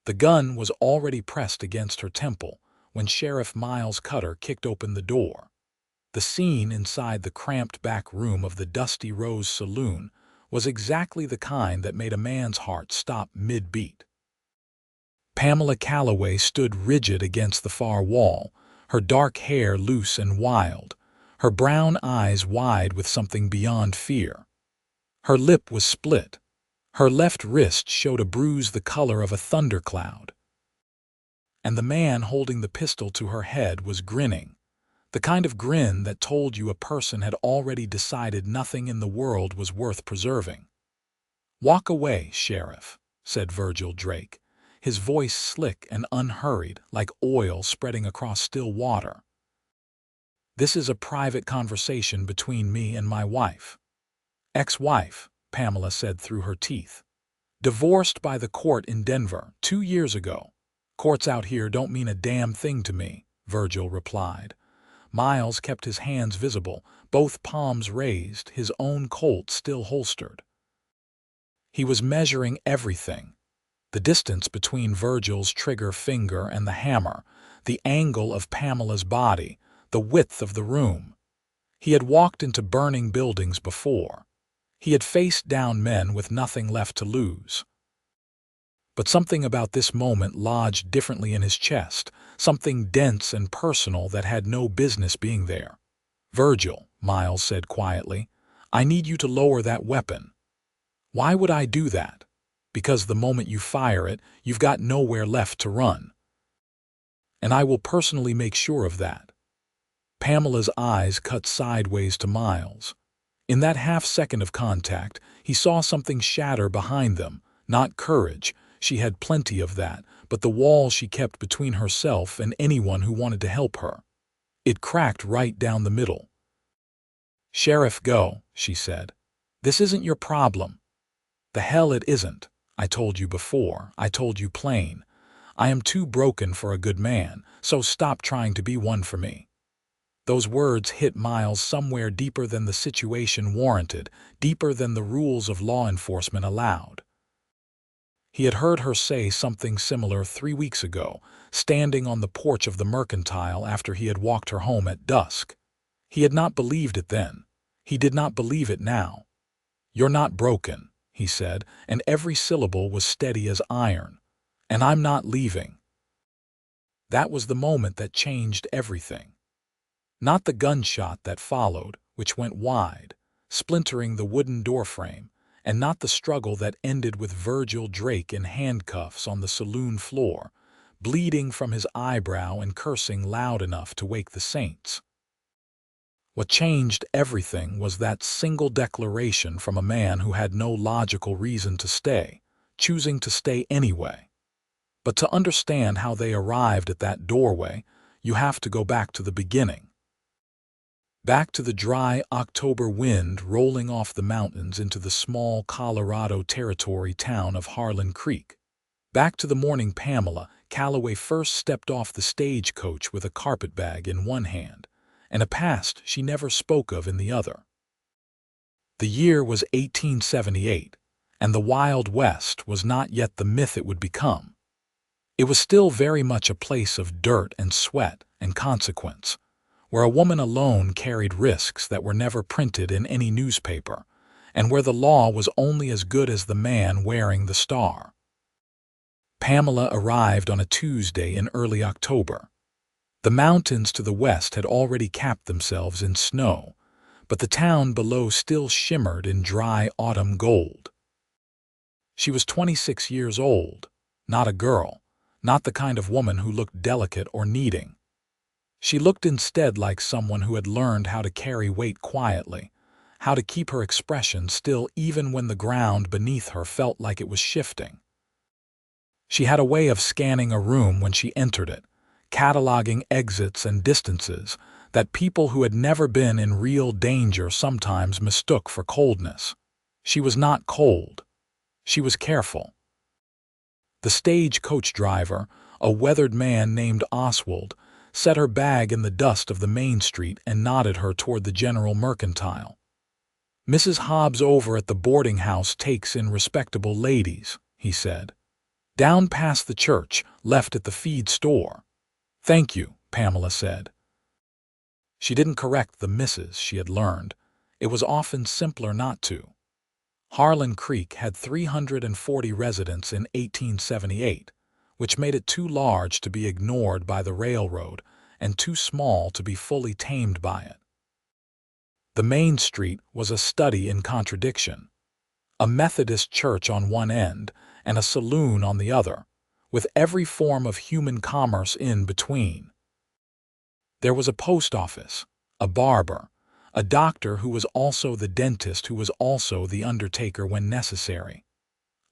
The gun was already pressed against her temple when Sheriff Miles Cutter kicked open the door. The scene inside the cramped back room of the Dusty Rose Saloon was exactly the kind that made a man's heart stop mid-beat. Pamela Calloway stood rigid against the far wall, her dark hair loose and wild, her brown eyes wide with something beyond fear. Her lip was split. Her left wrist showed a bruise the color of a thundercloud. And the man holding the pistol to her head was grinning, the kind of grin that told you a person had already decided nothing in the world was worth preserving. "Walk away, Sheriff," said Virgil Drake, his voice slick and unhurried like oil spreading across still water. "This is a private conversation between me and my wife." "Ex-wife," Pamela said through her teeth. "Divorced by the court in Denver 2 years ago. Courts out here don't mean a damn thing to me," Virgil replied. Miles kept his hands visible, both palms raised, his own Colt still holstered. He was measuring everything. The distance between Virgil's trigger finger and the hammer, the angle of Pamela's body, the width of the room. He had walked into burning buildings before. He had faced down men with nothing left to lose. But something about this moment lodged differently in his chest, something dense and personal that had no business being there. "Virgil," Miles said quietly, "I need you to lower that weapon." "Why would I do that?" "Because the moment you fire it, you've got nowhere left to run. And I will personally make sure of that." Pamela's eyes cut sideways to Miles. In that half-second of contact, he saw something shatter behind them, not courage. She had plenty of that, but the wall she kept between herself and anyone who wanted to help her. It cracked right down the middle. "Sheriff, go," she said. "This isn't your problem." "The hell it isn't. I told you before. I told you plain. I am too broken for a good man, so stop trying to be one for me." Those words hit Miles somewhere deeper than the situation warranted, deeper than the rules of law enforcement allowed. He had heard her say something similar 3 weeks ago, standing on the porch of the Mercantile after he had walked her home at dusk. He had not believed it then. He did not believe it now. "You're not broken," he said, and every syllable was steady as iron. "And I'm not leaving." That was the moment that changed everything. Not the gunshot that followed, which went wide, splintering the wooden doorframe, and not the struggle that ended with Virgil Drake in handcuffs on the saloon floor, bleeding from his eyebrow and cursing loud enough to wake the saints. What changed everything was that single declaration from a man who had no logical reason to stay, choosing to stay anyway. But to understand how they arrived at that doorway, you have to go back to the beginning. Back to the dry October wind rolling off the mountains into the small Colorado Territory town of Harlan Creek. Back to the morning Pamela Calloway first stepped off the stagecoach with a carpetbag in one hand, and a past she never spoke of in the other. The year was 1878, and the Wild West was not yet the myth it would become. It was still very much a place of dirt and sweat and consequence, where a woman alone carried risks that were never printed in any newspaper, and where the law was only as good as the man wearing the star. Pamela arrived on a Tuesday in early October. The mountains to the west had already capped themselves in snow, but the town below still shimmered in dry autumn gold. She was 26 years old, not a girl, not the kind of woman who looked delicate or needing. She looked instead like someone who had learned how to carry weight quietly, how to keep her expression still even when the ground beneath her felt like it was shifting. She had a way of scanning a room when she entered it, cataloging exits and distances that people who had never been in real danger sometimes mistook for coldness. She was not cold. She was careful. The stagecoach driver, a weathered man named Oswald, set her bag in the dust of the main street and nodded her toward the General Mercantile. "Mrs. Hobbs over at the boarding house takes in respectable ladies," he said. Down past the church, left at the feed store. Thank you, Pamela said. She didn't correct the misses she had learned. It was often simpler not to. Harlan Creek had 340 residents in 1878, which made it too large to be ignored by the railroad and too small to be fully tamed by it. The main street was a study in contradiction. A Methodist church on one end and a saloon on the other, with every form of human commerce in between. There was a post office, a barber, a doctor who was also the dentist who was also the undertaker when necessary,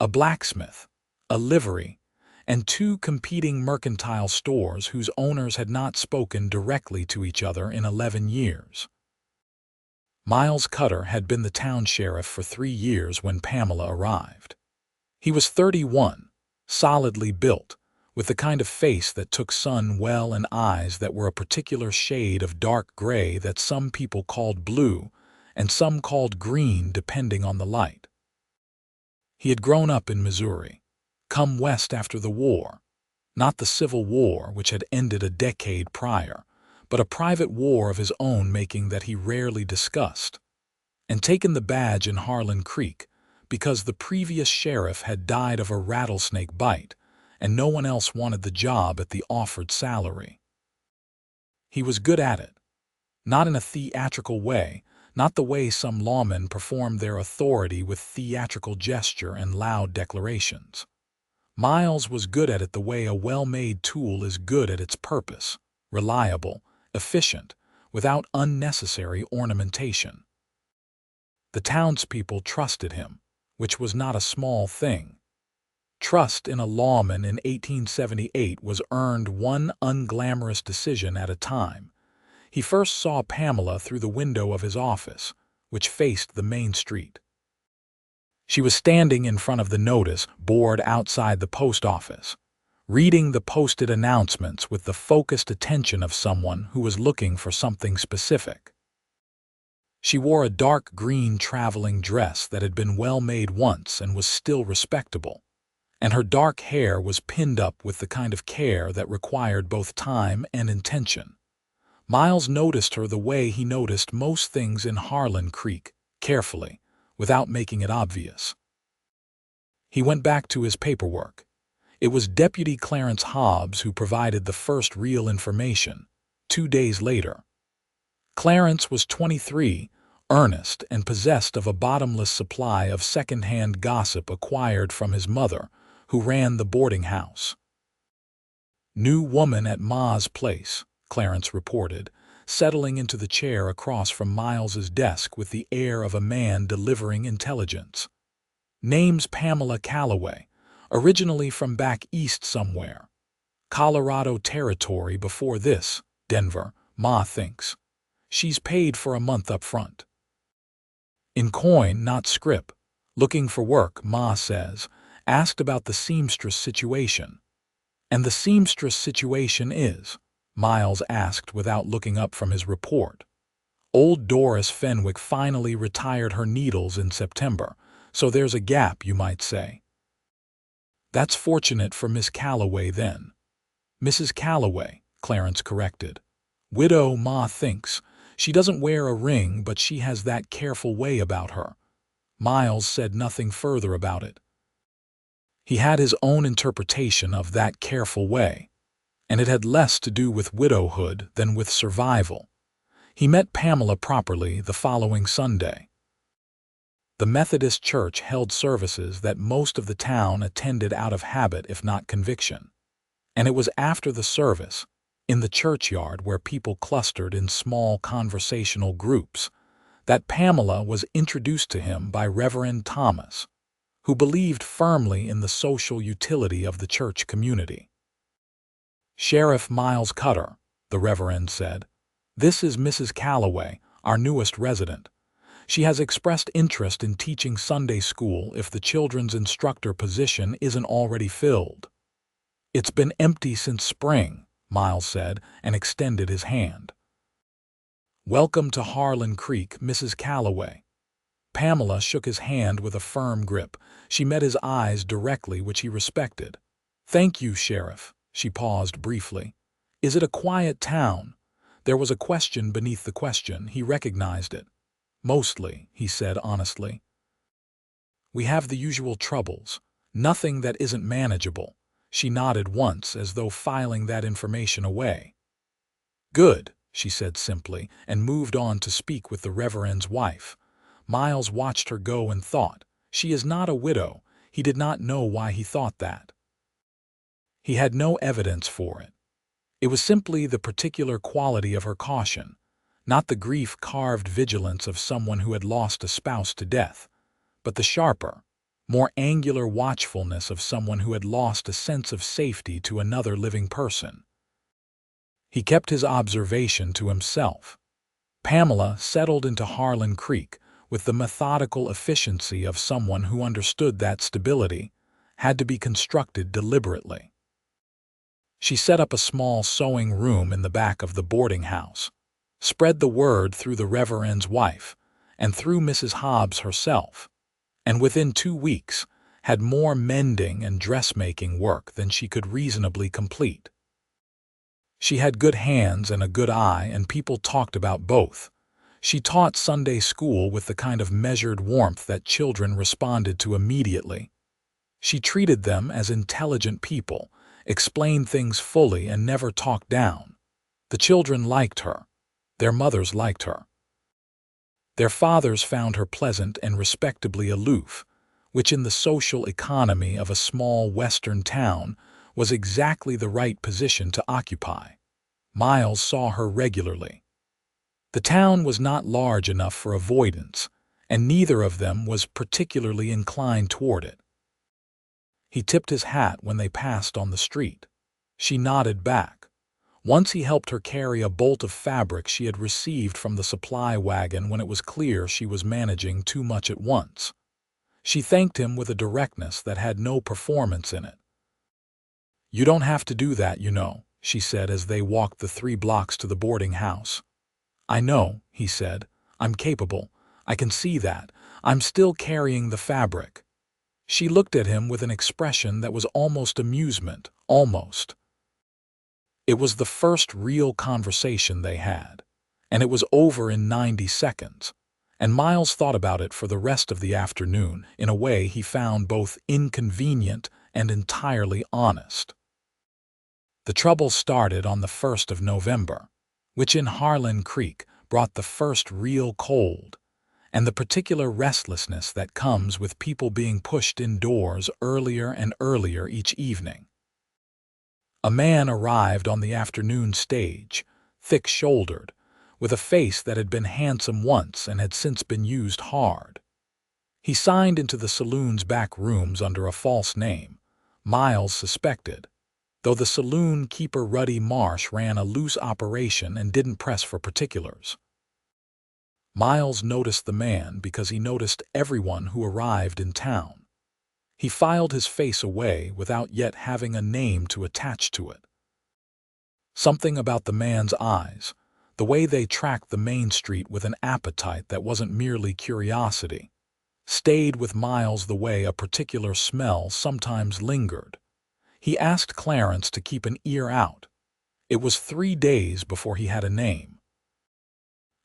a blacksmith, a livery, and two competing mercantile stores whose owners had not spoken directly to each other in 11 years. Miles Cutter had been the town sheriff for 3 years when Pamela arrived. He was 31, solidly built, with the kind of face that took sun well and eyes that were a particular shade of dark gray that some people called blue and some called green depending on the light. He had grown up in Missouri, come west after the war, not the Civil War which had ended a decade prior, but a private war of his own making that he rarely discussed, and taken the badge in Harlan Creek because the previous sheriff had died of a rattlesnake bite and no one else wanted the job at the offered salary. He was good at it, not in a theatrical way, not the way some lawmen perform their authority with theatrical gesture and loud declarations. Miles was good at it the way a well-made tool is good at its purpose, reliable, efficient, without unnecessary ornamentation. The townspeople trusted him, which was not a small thing. Trust in a lawman in 1878 was earned one unglamorous decision at a time. He first saw Pamela through the window of his office, which faced the main street. She was standing in front of the notice board outside the post office, reading the posted announcements with the focused attention of someone who was looking for something specific. She wore a dark green traveling dress that had been well made once and was still respectable, and her dark hair was pinned up with the kind of care that required both time and intention. Miles noticed her the way he noticed most things in Harlan Creek, carefully, without making it obvious. He went back to his paperwork. It was Deputy Clarence Hobbs who provided the first real information, 2 days later. Clarence was 23, earnest, and possessed of a bottomless supply of second-hand gossip acquired from his mother, who ran the boarding house. "New woman at Ma's place," Clarence reported, settling into the chair across from Miles's desk with the air of a man delivering intelligence. "Name's Pamela Calloway, originally from back east somewhere. Colorado Territory before this, Denver, Ma thinks. She's paid for a month up front. In coin, not scrip. Looking for work, Ma says. Asked about the seamstress situation." "And the seamstress situation is?" Miles asked without looking up from his report. "Old Doris Fenwick finally retired her needles in September, so there's a gap, you might say." "That's fortunate for Miss Calloway, then." "Mrs. Calloway," Clarence corrected. "Widow, Ma thinks. She doesn't wear a ring, but she has that careful way about her." Miles said nothing further about it. He had his own interpretation of that careful way, and it had less to do with widowhood than with survival. He met Pamela properly the following Sunday. The Methodist Church held services that most of the town attended out of habit if not conviction, and it was after the service, in the churchyard where people clustered in small conversational groups, that Pamela was introduced to him by Reverend Thomas, who believed firmly in the social utility of the church community. "Sheriff Miles Cutter," the Reverend said. "This is Mrs. Calloway, our newest resident. She has expressed interest in teaching Sunday school if the children's instructor position isn't already filled." "It's been empty since spring," Miles said, and extended his hand. "Welcome to Harlan Creek, Mrs. Calloway." Pamela shook his hand with a firm grip. She met his eyes directly, which he respected. "Thank you, Sheriff." She paused briefly. "Is it a quiet town?" There was a question beneath the question. He recognized it. "Mostly," he said honestly. "We have the usual troubles. Nothing that isn't manageable." She nodded once, as though filing that information away. "Good," she said simply, and moved on to speak with the Reverend's wife. Miles watched her go and thought, "She is not a widow." He did not know why he thought that. He had no evidence for it. It was simply the particular quality of her caution, not the grief-carved vigilance of someone who had lost a spouse to death, but the sharper, more angular watchfulness of someone who had lost a sense of safety to another living person. He kept his observation to himself. Pamela settled into Harlan Creek with the methodical efficiency of someone who understood that stability had to be constructed deliberately. She set up a small sewing room in the back of the boarding house, spread the word through the Reverend's wife and through Mrs. Hobbs herself, and within 2 weeks had more mending and dressmaking work than she could reasonably complete. She had good hands and a good eye, and people talked about both. She taught Sunday school with the kind of measured warmth that children responded to immediately. She treated them as intelligent people, explained things fully, and never talked down. The children liked her. Their mothers liked her. Their fathers found her pleasant and respectably aloof, which in the social economy of a small western town was exactly the right position to occupy. Miles saw her regularly. The town was not large enough for avoidance, and neither of them was particularly inclined toward it. He tipped his hat when they passed on the street. She nodded back. Once he helped her carry a bolt of fabric she had received from the supply wagon when it was clear she was managing too much at once. She thanked him with a directness that had no performance in it. "You don't have to do that, you know," she said as they walked the 3 blocks to the boarding house. "I know," he said. "I'm capable. I can see that. I'm still carrying the fabric." She looked at him with an expression that was almost amusement, almost. It was the first real conversation they had, and it was over in 90 seconds, and Miles thought about it for the rest of the afternoon in a way he found both inconvenient and entirely honest. The trouble started on the 1st of November, which in Harlan Creek brought the first real cold, and the particular restlessness that comes with people being pushed indoors earlier and earlier each evening. A man arrived on the afternoon stage, thick-shouldered, with a face that had been handsome once and had since been used hard. He signed into the saloon's back rooms under a false name, Miles suspected, though the saloon keeper Ruddy Marsh ran a loose operation and didn't press for particulars. Miles noticed the man because he noticed everyone who arrived in town. He filed his face away without yet having a name to attach to it. Something about the man's eyes, the way they tracked the main street with an appetite that wasn't merely curiosity, stayed with Miles the way a particular smell sometimes lingered. He asked Clarence to keep an ear out. It was 3 days before he had a name.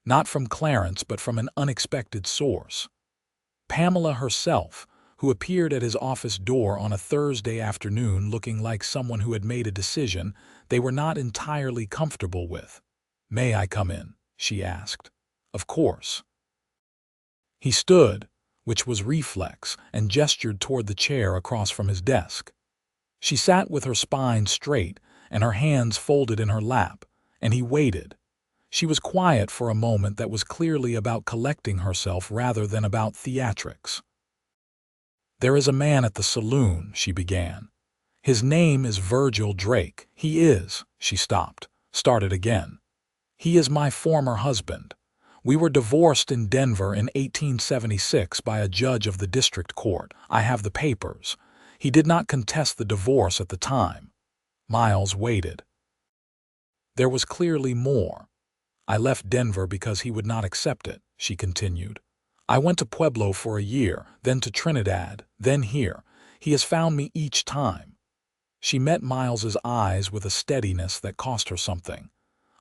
Not from Clarence, but from an unexpected source. Pamela herself, who appeared at his office door on a Thursday afternoon looking like someone who had made a decision they were not entirely comfortable with. "May I come in?" she asked. "Of course." He stood, which was reflex, and gestured toward the chair across from his desk. She sat with her spine straight and her hands folded in her lap, and he waited. She was quiet for a moment that was clearly about collecting herself rather than about theatrics. "There is a man at the saloon," she began. "His name is Virgil Drake. He is—" She stopped, started again. "He is my former husband. We were divorced in Denver in 1876 by a judge of the district court. I have the papers. He did not contest the divorce at the time." Miles waited. There was clearly more. "I left Denver because he would not accept it," she continued. "I went to Pueblo for a year, then to Trinidad, then here. He has found me each time." She met Miles's eyes with a steadiness that cost her something.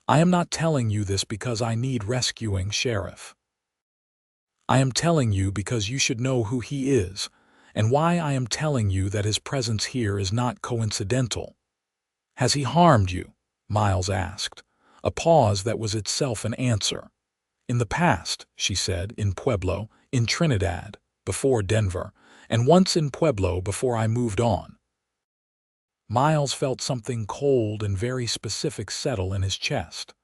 "I am not telling you this because I need rescuing, Sheriff. I am telling you because you should know who he is, and why I am telling you that his presence here is not coincidental." "Has he harmed you?" Miles asked, a pause that was itself an answer. "In the past," she said, "in Pueblo, in Trinidad, before Denver, and once in Pueblo before I moved on." Miles felt something cold and very specific settle in his chest.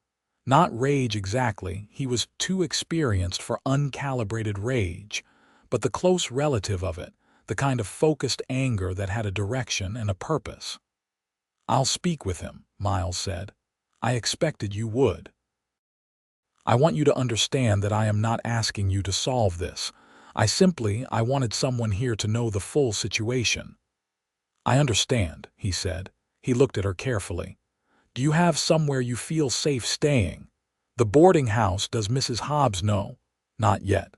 Not rage exactly, he was too experienced for uncalibrated rage, but the close relative of it, the kind of focused anger that had a direction and a purpose. "I'll speak with him," Miles said. "I expected you would. I want you to understand that I am not asking you to solve this. I wanted someone here to know the full situation." "I understand," he said. He looked at her carefully. "Do you have somewhere you feel safe staying? The boarding house, does Mrs. Hobbs know?" "Not yet."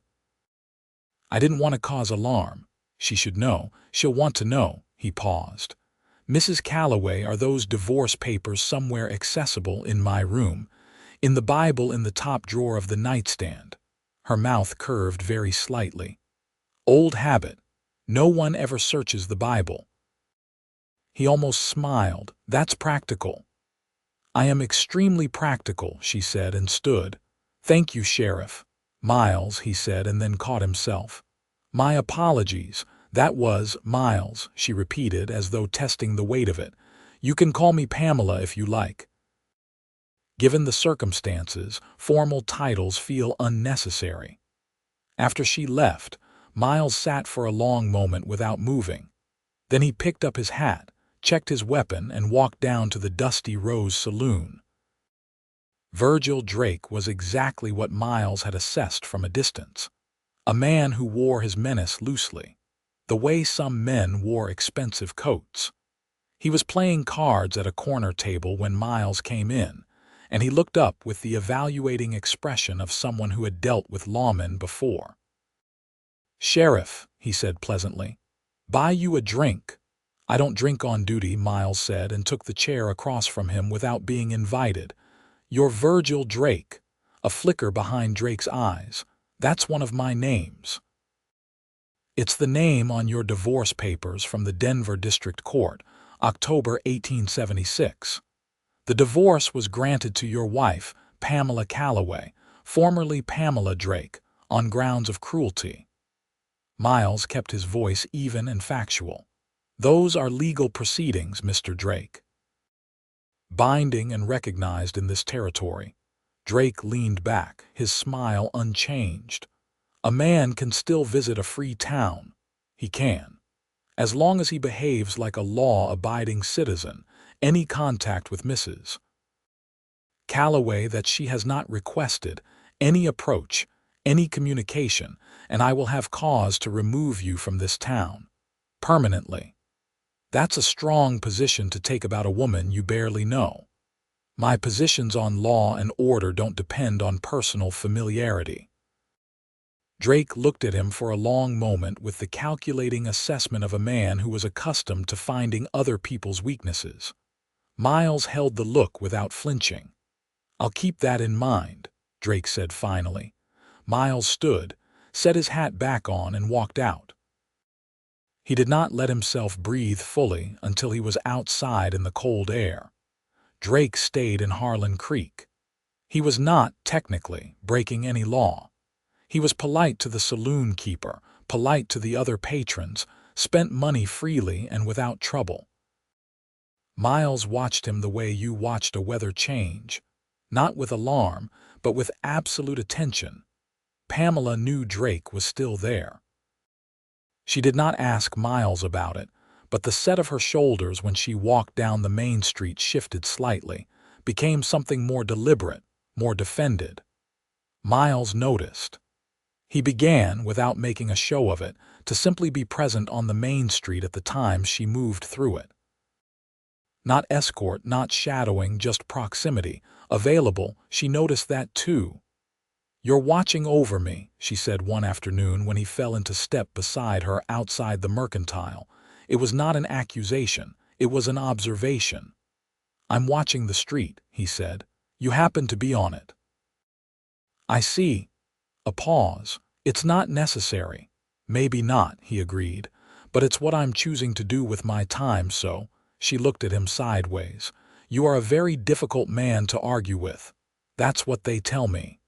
"I didn't want to cause alarm. She should know. She'll want to know." He paused. "Mrs. Calloway, are those divorce papers somewhere accessible in my room? In the Bible in the top drawer of the nightstand?" Her mouth curved very slightly. "Old habit. No one ever searches the Bible." He almost smiled. "That's practical." "I am extremely practical," she said, and stood. "Thank you, Sheriff." "Miles," he said, and then caught himself. "My apologies. That was Miles," she repeated, as though testing the weight of it. "You can call me Pamela if you like." Given the circumstances, formal titles feel unnecessary. After she left, Miles sat for a long moment without moving. Then he picked up his hat, checked his weapon, and walked down to the Dusty Rose Saloon. Virgil Drake was exactly what Miles had assessed from a distance. A man who wore his menace loosely, the way some men wore expensive coats. He was playing cards at a corner table when Miles came in, and he looked up with the evaluating expression of someone who had dealt with lawmen before. "Sheriff," he said pleasantly, "buy you a drink." "I don't drink on duty," Miles said, and took the chair across from him without being invited. "You're Virgil Drake." A flicker behind Drake's eyes. "That's one of my names." "It's the name on your divorce papers from the Denver District Court, October 1876. The divorce was granted to your wife, Pamela Calloway, formerly Pamela Drake, on grounds of cruelty." Miles kept his voice even and factual. "Those are legal proceedings, Mr. Drake. Binding and recognized in this territory." Drake leaned back, his smile unchanged. "A man can still visit a free town. He can. As long as he behaves like a law-abiding citizen. Any contact with Mrs. Calloway that she has not requested, any approach, any communication, and I will have cause to remove you from this town. Permanently." "That's a strong position to take about a woman you barely know." "My positions on law and order don't depend on personal familiarity." Drake looked at him for a long moment with the calculating assessment of a man who was accustomed to finding other people's weaknesses. Miles held the look without flinching. "I'll keep that in mind," Drake said finally. Miles stood, set his hat back on, and walked out. He did not let himself breathe fully until he was outside in the cold air. Drake stayed in Harlan Creek. He was not, technically, breaking any law. He was polite to the saloon keeper, polite to the other patrons, spent money freely and without trouble. Miles watched him the way you watched a weather change. Not with alarm, but with absolute attention. Pamela knew Drake was still there. She did not ask Miles about it, but the set of her shoulders when she walked down the main street shifted slightly, became something more deliberate, more defended. Miles noticed. He began, without making a show of it, to simply be present on the main street at the time she moved through it. Not escort, not shadowing, just proximity. Available, she noticed that too. "You're watching over me," she said one afternoon when he fell into step beside her outside the Mercantile. It was not an accusation, It was an observation. "I'm watching the street," he said. "You happen to be on it." "I see." A pause. "It's not necessary." "Maybe not," he agreed, "but it's what I'm choosing to do with my time, so—" She looked at him sideways. "You are a very difficult man to argue with. That's what they tell me."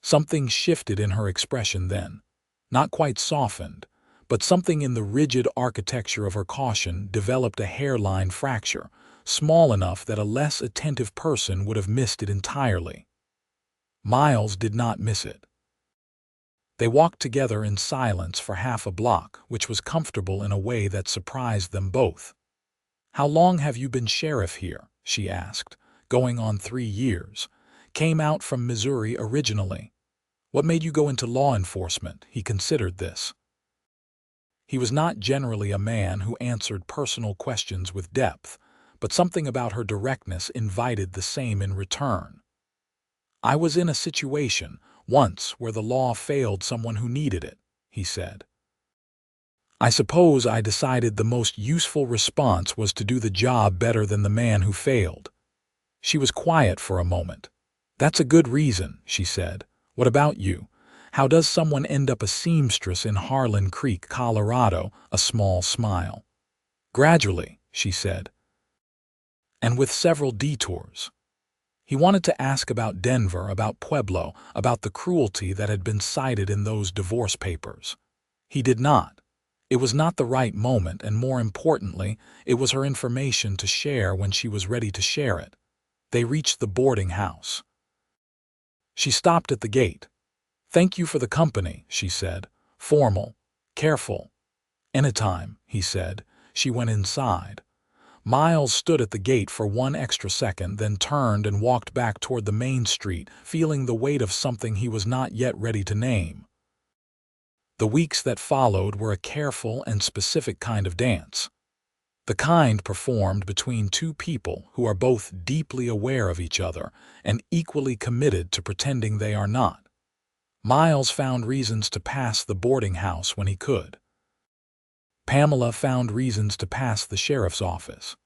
Something shifted in her expression then. Not quite softened, but something in the rigid architecture of her caution developed a hairline fracture, small enough that a less attentive person would have missed it entirely. Miles did not miss it. They walked together in silence for half a block, which was comfortable in a way that surprised them both. "How long have you been sheriff here?" she asked. "Going on 3 years. Came out from Missouri originally. What made you go into law enforcement?" He considered this. He was not generally a man who answered personal questions with depth, but something about her directness invited the same in return. "I was in a situation once where the law failed someone who needed it," he said. "I suppose I decided the most useful response was to do the job better than the man who failed." She was quiet for a moment. "That's a good reason," she said. "What about you? How does someone end up a seamstress in Harlan Creek, Colorado?" A small smile. "Gradually," she said, "and with several detours." He wanted to ask about Denver, about Pueblo, about the cruelty that had been cited in those divorce papers. He did not. It was not the right moment, and more importantly, it was her information to share when she was ready to share it. They reached the boarding house. She stopped at the gate. "Thank you for the company," she said. Formal, careful. "Anytime," he said. She went inside. Miles stood at the gate for one extra second, then turned and walked back toward the main street, feeling the weight of something he was not yet ready to name. The weeks that followed were a careful and specific kind of dance. The kind performed between two people who are both deeply aware of each other and equally committed to pretending they are not. Miles found reasons to pass the boarding house when he could. Pamela found reasons to pass the sheriff's office.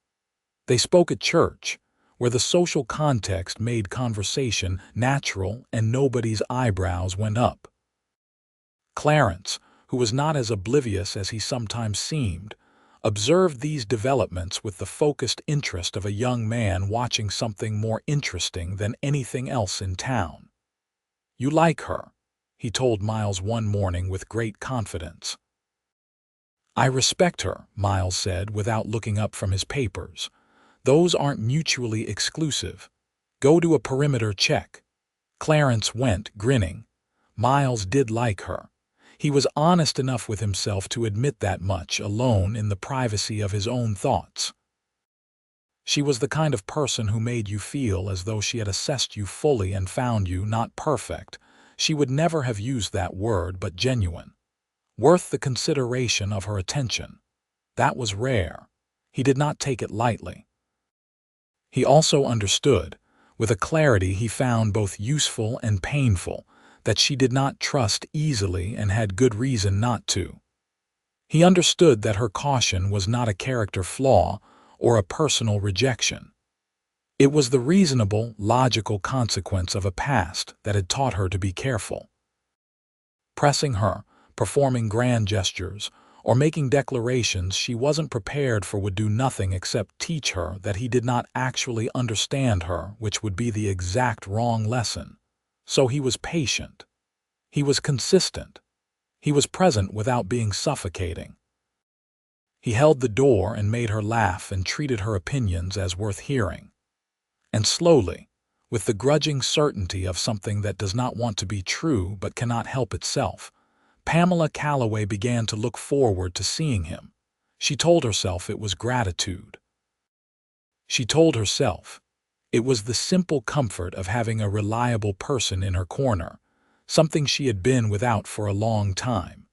They spoke at church, where the social context made conversation natural and nobody's eyebrows went up. Clarence, who was not as oblivious as he sometimes seemed, observed these developments with the focused interest of a young man watching something more interesting than anything else in town. "You like her," he told Miles one morning with great confidence. "I respect her," Miles said without looking up from his papers. "Those aren't mutually exclusive. Go do a perimeter check." Clarence went, grinning. Miles did like her. He was honest enough with himself to admit that much, alone in the privacy of his own thoughts. She was the kind of person who made you feel as though she had assessed you fully and found you not perfect. She would never have used that word, but genuine. Worth the consideration of her attention. That was rare. He did not take it lightly. He also understood, with a clarity he found both useful and painful, that she did not trust easily and had good reason not to. He understood that her caution was not a character flaw or a personal rejection. It was the reasonable, logical consequence of a past that had taught her to be careful. Pressing her, performing grand gestures, or making declarations she wasn't prepared for would do nothing except teach her that he did not actually understand her, which would be the exact wrong lesson. So he was patient. He was consistent. He was present without being suffocating. He held the door and made her laugh and treated her opinions as worth hearing. And slowly, with the grudging certainty of something that does not want to be true but cannot help itself, Pamela Calloway began to look forward to seeing him. She told herself it was gratitude. She told herself it was the simple comfort of having a reliable person in her corner, something she had been without for a long time.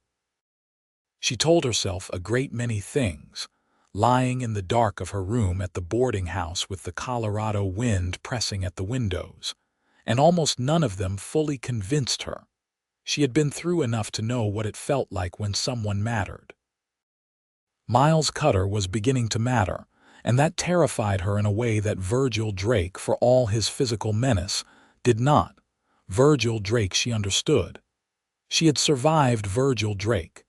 She told herself a great many things, lying in the dark of her room at the boarding house with the Colorado wind pressing at the windows, and almost none of them fully convinced her. She had been through enough to know what it felt like when someone mattered. Miles Cutter was beginning to matter, and that terrified her in a way that Virgil Drake, for all his physical menace, did not. Virgil Drake, she understood. She had survived Virgil Drake.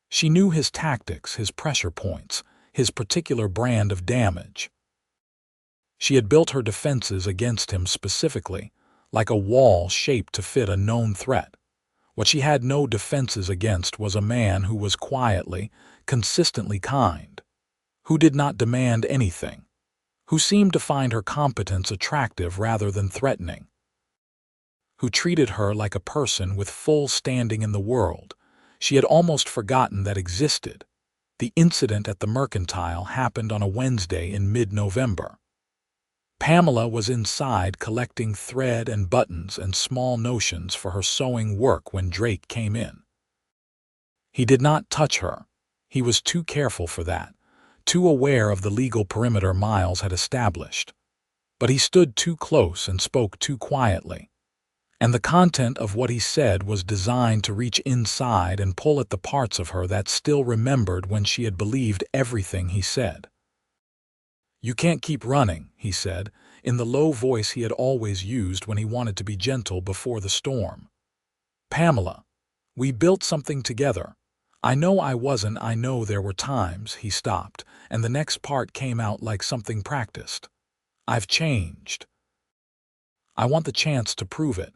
She knew his tactics, his pressure points, his particular brand of damage. She had built her defenses against him specifically, like a wall shaped to fit a known threat. What she had no defenses against was a man who was quietly, consistently kind, who did not demand anything, who seemed to find her competence attractive rather than threatening, who treated her like a person with full standing in the world she had almost forgotten that existed. The incident at the Mercantile happened on a Wednesday in mid-November. Pamela was inside collecting thread and buttons and small notions for her sewing work when Drake came in. He did not touch her. He was too careful for that, too aware of the legal perimeter Miles had established. But he stood too close and spoke too quietly. And the content of what he said was designed to reach inside and pull at the parts of her that still remembered when she had believed everything he said. "You can't keep running," he said, in the low voice he had always used when he wanted to be gentle before the storm. "Pamela, we built something together. I know I know there were times," he stopped, and the next part came out like something practiced. "I've changed. I want the chance to prove it.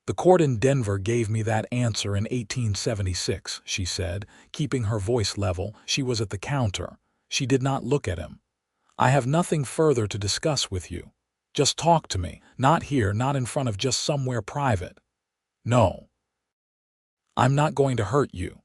The court in Denver gave me that answer in 1876, she said, keeping her voice level. She was at the counter. She did not look at him. "I have nothing further to discuss with you. Just talk to me, not here, not in front of, just somewhere private. No. I'm not going to hurt you."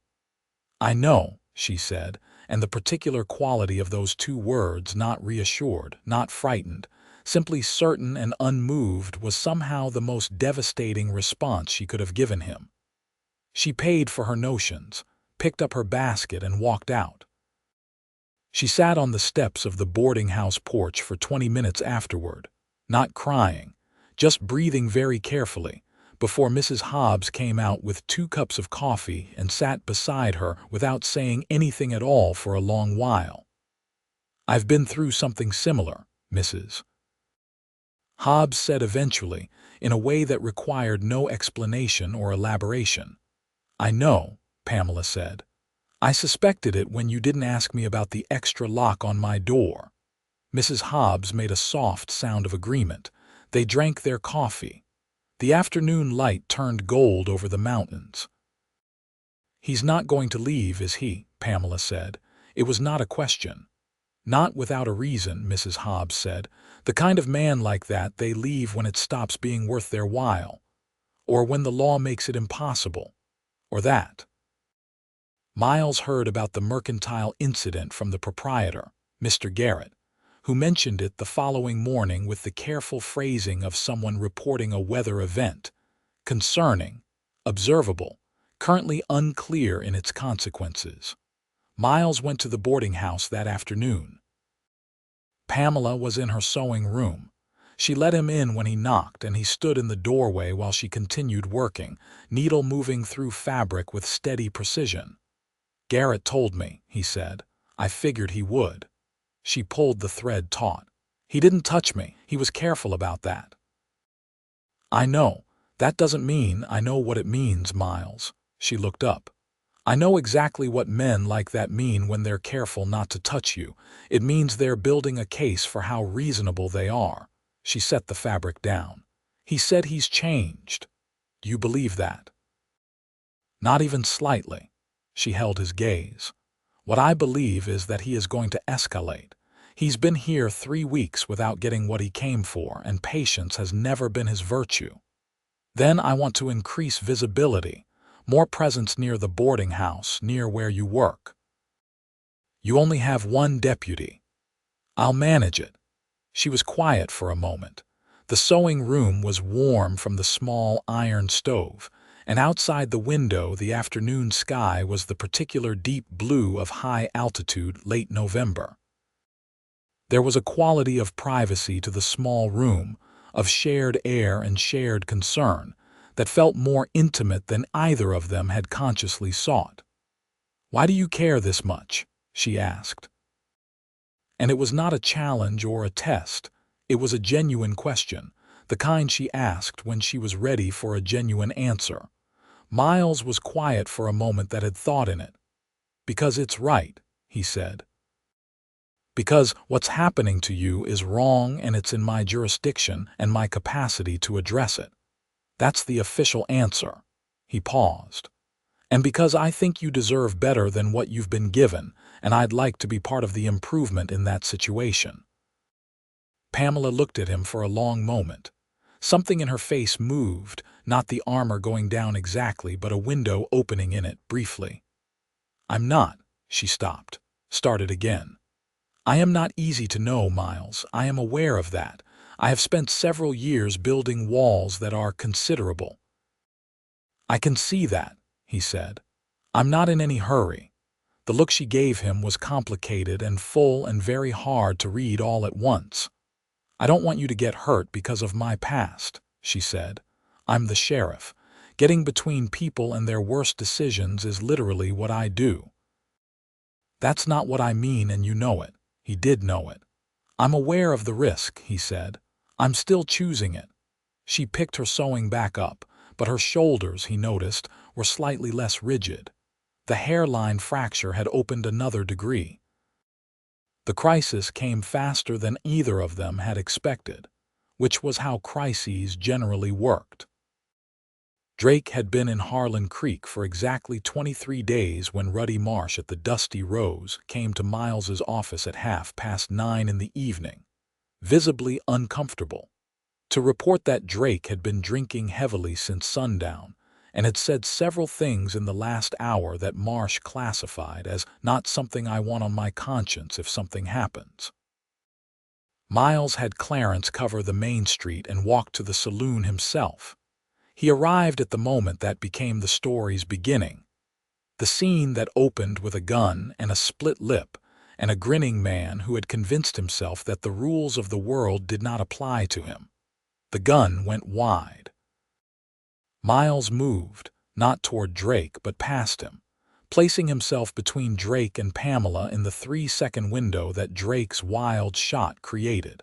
"I know," she said, and the particular quality of those two words, not reassured, not frightened, simply certain and unmoved, was somehow the most devastating response she could have given him. She paid for her notions, picked up her basket, and walked out. She sat on the steps of the boarding house porch for 20 minutes afterward, not crying, just breathing very carefully, before Mrs. Hobbs came out with 2 cups of coffee and sat beside her without saying anything at all for a long while. "I've been through something similar, Mrs. Hobbs said eventually, in a way that required no explanation or elaboration. "I know," Pamela said. "I suspected it when you didn't ask me about the extra lock on my door." Mrs. Hobbs made a soft sound of agreement. They drank their coffee. The afternoon light turned gold over the mountains. "He's not going to leave, is he?" Pamela said. It was not a question. "Not without a reason," Mrs. Hobbs said. "The kind of man like that, they leave when it stops being worth their while. Or when the law makes it impossible. Or that." Miles heard about the Mercantile incident from the proprietor, Mr. Garrett, who mentioned it the following morning with the careful phrasing of someone reporting a weather event, concerning, observable, currently unclear in its consequences. Miles went to the boarding house that afternoon. Pamela was in her sewing room. She let him in when he knocked, and he stood in the doorway while she continued working, needle moving through fabric with steady precision. "Garrett told me," he said. "I figured he would." She pulled the thread taut. "He didn't touch me. He was careful about that." "I know. That doesn't mean I know what it means, Miles." She looked up. "I know exactly what men like that mean when they're careful not to touch you. It means they're building a case for how reasonable they are." She set the fabric down. "He said he's changed. Do you believe that?" "Not even slightly." She held his gaze. "What I believe is that he is going to escalate. He's been here 3 weeks without getting what he came for, and patience has never been his virtue. Then I want to increase visibility, more presence near the boarding house, near where you work. You only have 1 deputy. I'll manage it." She was quiet for a moment. The sewing room was warm from the small iron stove, and outside the window the afternoon sky was the particular deep blue of high-altitude late November. There was a quality of privacy to the small room, of shared air and shared concern, that felt more intimate than either of them had consciously sought. "Why do you care this much?" she asked. And it was not a challenge or a test. It was a genuine question, the kind she asked when she was ready for a genuine answer. Miles was quiet for a moment that had thought in it. "Because it's right," he said. "Because what's happening to you is wrong and it's in my jurisdiction and my capacity to address it. That's the official answer." He paused. "And because I think you deserve better than what you've been given, and I'd like to be part of the improvement in that situation." Pamela looked at him for a long moment. Something in her face moved, not the armor going down exactly, but a window opening in it briefly. "I'm not," she stopped, started again. "I am not easy to know, Miles. I am aware of that. I have spent several years building walls that are considerable." "I can see that," he said. "I'm not in any hurry." The look she gave him was complicated and full and very hard to read all at once. "I don't want you to get hurt because of my past," she said. "I'm the sheriff. Getting between people and their worst decisions is literally what I do." "That's not what I mean, and you know it." He did know it. "I'm aware of the risk," he said. "I'm still choosing it." She picked her sewing back up, but her shoulders, he noticed, were slightly less rigid. The hairline fracture had opened another degree. The crisis came faster than either of them had expected, which was how crises generally worked. Drake had been in Harlan Creek for exactly 23 days when Ruddy Marsh at the Dusty Rose came to Miles's office at 9:30 in the evening, visibly uncomfortable, to report that Drake had been drinking heavily since sundown and had said several things in the last hour that Marsh classified as "not something I want on my conscience if something happens." Miles had Clarence cover the main street and walk to the saloon himself. He arrived at the moment that became the story's beginning. The scene that opened with a gun and a split lip and a grinning man who had convinced himself that the rules of the world did not apply to him. The gun went wide. Miles moved, not toward Drake but past him, placing himself between Drake and Pamela in the 3-second window that Drake's wild shot created.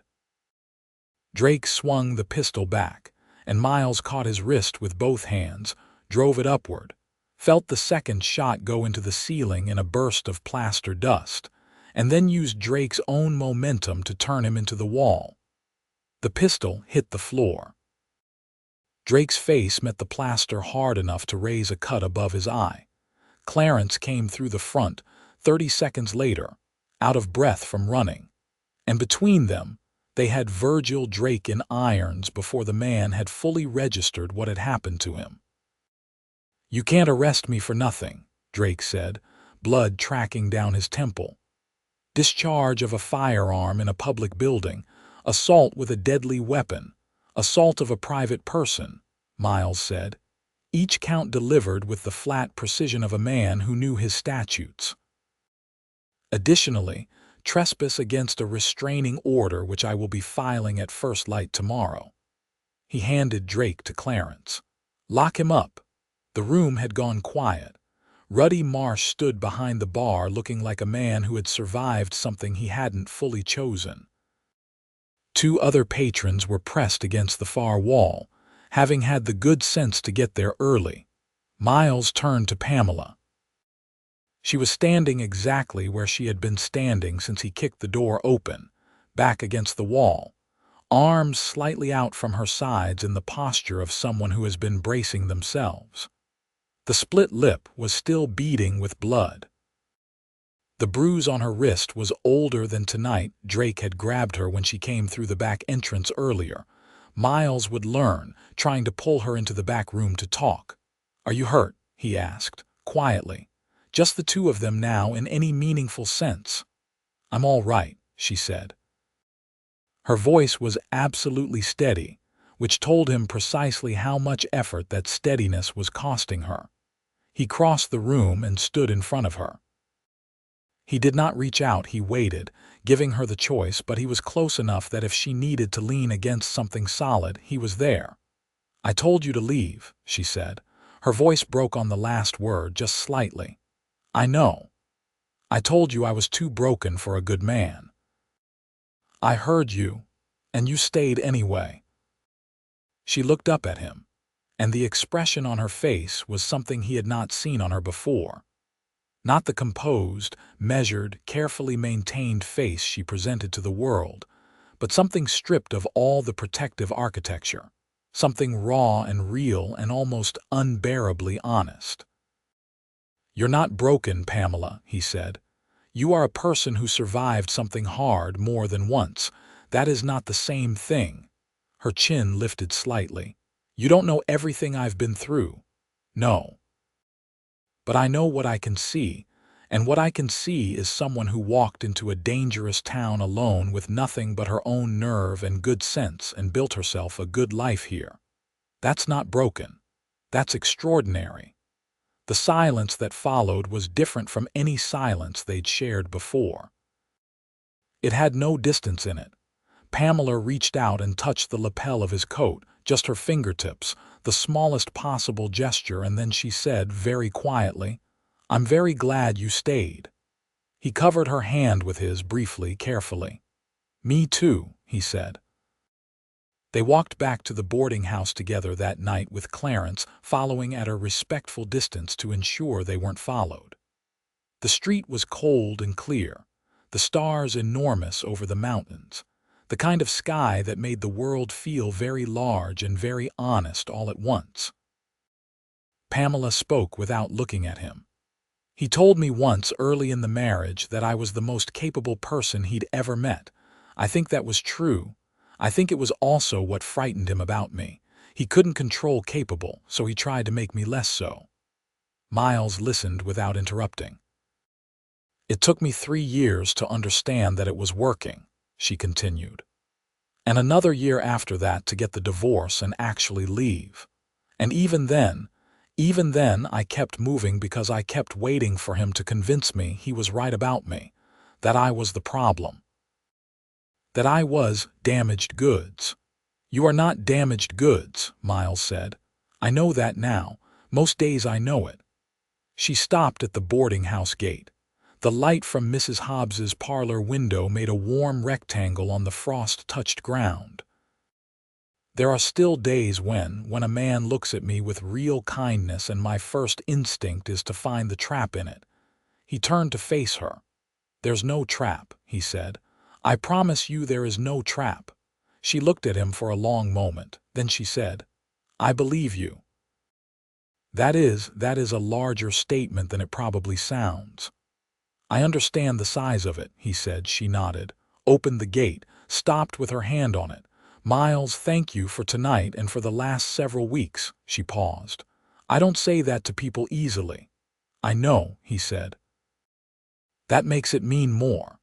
Drake swung the pistol back, and Miles caught his wrist with both hands, drove it upward, felt the second shot go into the ceiling in a burst of plaster dust, and then used Drake's own momentum to turn him into the wall. The pistol hit the floor. Drake's face met the plaster hard enough to raise a cut above his eye. Clarence came through the front 30 seconds later, out of breath from running, and between them, they had Virgil Drake in irons before the man had fully registered what had happened to him. "You can't arrest me for nothing," Drake said, blood tracking down his temple. "Discharge of a firearm in a public building, assault with a deadly weapon, assault of a private person," Miles said, each count delivered with the flat precision of a man who knew his statutes. "Additionally, trespass against a restraining order which I will be filing at first light tomorrow." He handed Drake to Clarence. "Lock him up." The room had gone quiet. Ruddy Marsh stood behind the bar looking like a man who had survived something he hadn't fully chosen. 2 other patrons were pressed against the far wall, having had the good sense to get there early. Miles turned to Pamela. She was standing exactly where she had been standing since he kicked the door open, back against the wall, arms slightly out from her sides in the posture of someone who has been bracing themselves. The split lip was still beading with blood. The bruise on her wrist was older than tonight. Drake had grabbed her when she came through the back entrance earlier. Miles would learn, trying to pull her into the back room to talk. "Are you hurt?" he asked, quietly. Just the two of them now in any meaningful sense. "I'm all right," she said. Her voice was absolutely steady, which told him precisely how much effort that steadiness was costing her. He crossed the room and stood in front of her. He did not reach out, he waited, giving her the choice, but he was close enough that if she needed to lean against something solid, he was there. "I told you to leave," she said. Her voice broke on the last word just slightly. "I know." I told you I was too broken for a good man. I heard you, and you stayed anyway." She looked up at him, and the expression on her face was something he had not seen on her before. Not the composed, measured, carefully maintained face she presented to the world, but something stripped of all the protective architecture, something raw and real and almost unbearably honest. "You're not broken, Pamela," he said. "You are a person who survived something hard more than once. That is not the same thing." Her chin lifted slightly. "You don't know everything I've been through. No. But I know what I can see, and what I can see is someone who walked into a dangerous town alone with nothing but her own nerve and good sense and built herself a good life here. That's not broken. That's extraordinary." The silence that followed was different from any silence they'd shared before. It had no distance in it. Pamela reached out and touched the lapel of his coat, just her fingertips, the smallest possible gesture, and then she said very quietly, "I'm very glad you stayed." He covered her hand with his briefly, carefully. "Me too," he said. They walked back to the boarding house together that night with Clarence following at a respectful distance to ensure they weren't followed. The street was cold and clear, the stars enormous over the mountains, the kind of sky that made the world feel very large and very honest all at once. Pamela spoke without looking at him. "He told me once early in the marriage that I was the most capable person he'd ever met. I think that was true. I think it was also what frightened him about me. He couldn't control capable, so he tried to make me less so." Miles listened without interrupting. "It took me 3 years to understand that it was working," she continued. "And another year after that to get the divorce and actually leave. And even then I kept moving because I kept waiting for him to convince me he was right about me, that I was the problem. That I was damaged goods." "You are not damaged goods," Miles said. "I know that now. Most days I know it." She stopped at the boarding house gate. The light from Mrs. Hobbs's parlor window made a warm rectangle on the frost-touched ground. "There are still days when a man looks at me with real kindness and my first instinct is to find the trap in it." He turned to face her. "There's no trap," he said. "I promise you there is no trap." She looked at him for a long moment. Then she said, "I believe you." That is a larger statement than it probably sounds." "I understand the size of it," he said. She nodded, opened the gate, stopped with her hand on it. "Miles, thank you for tonight and for the last several weeks." She paused. "I don't say that to people easily." "I know," he said. "That makes it mean more."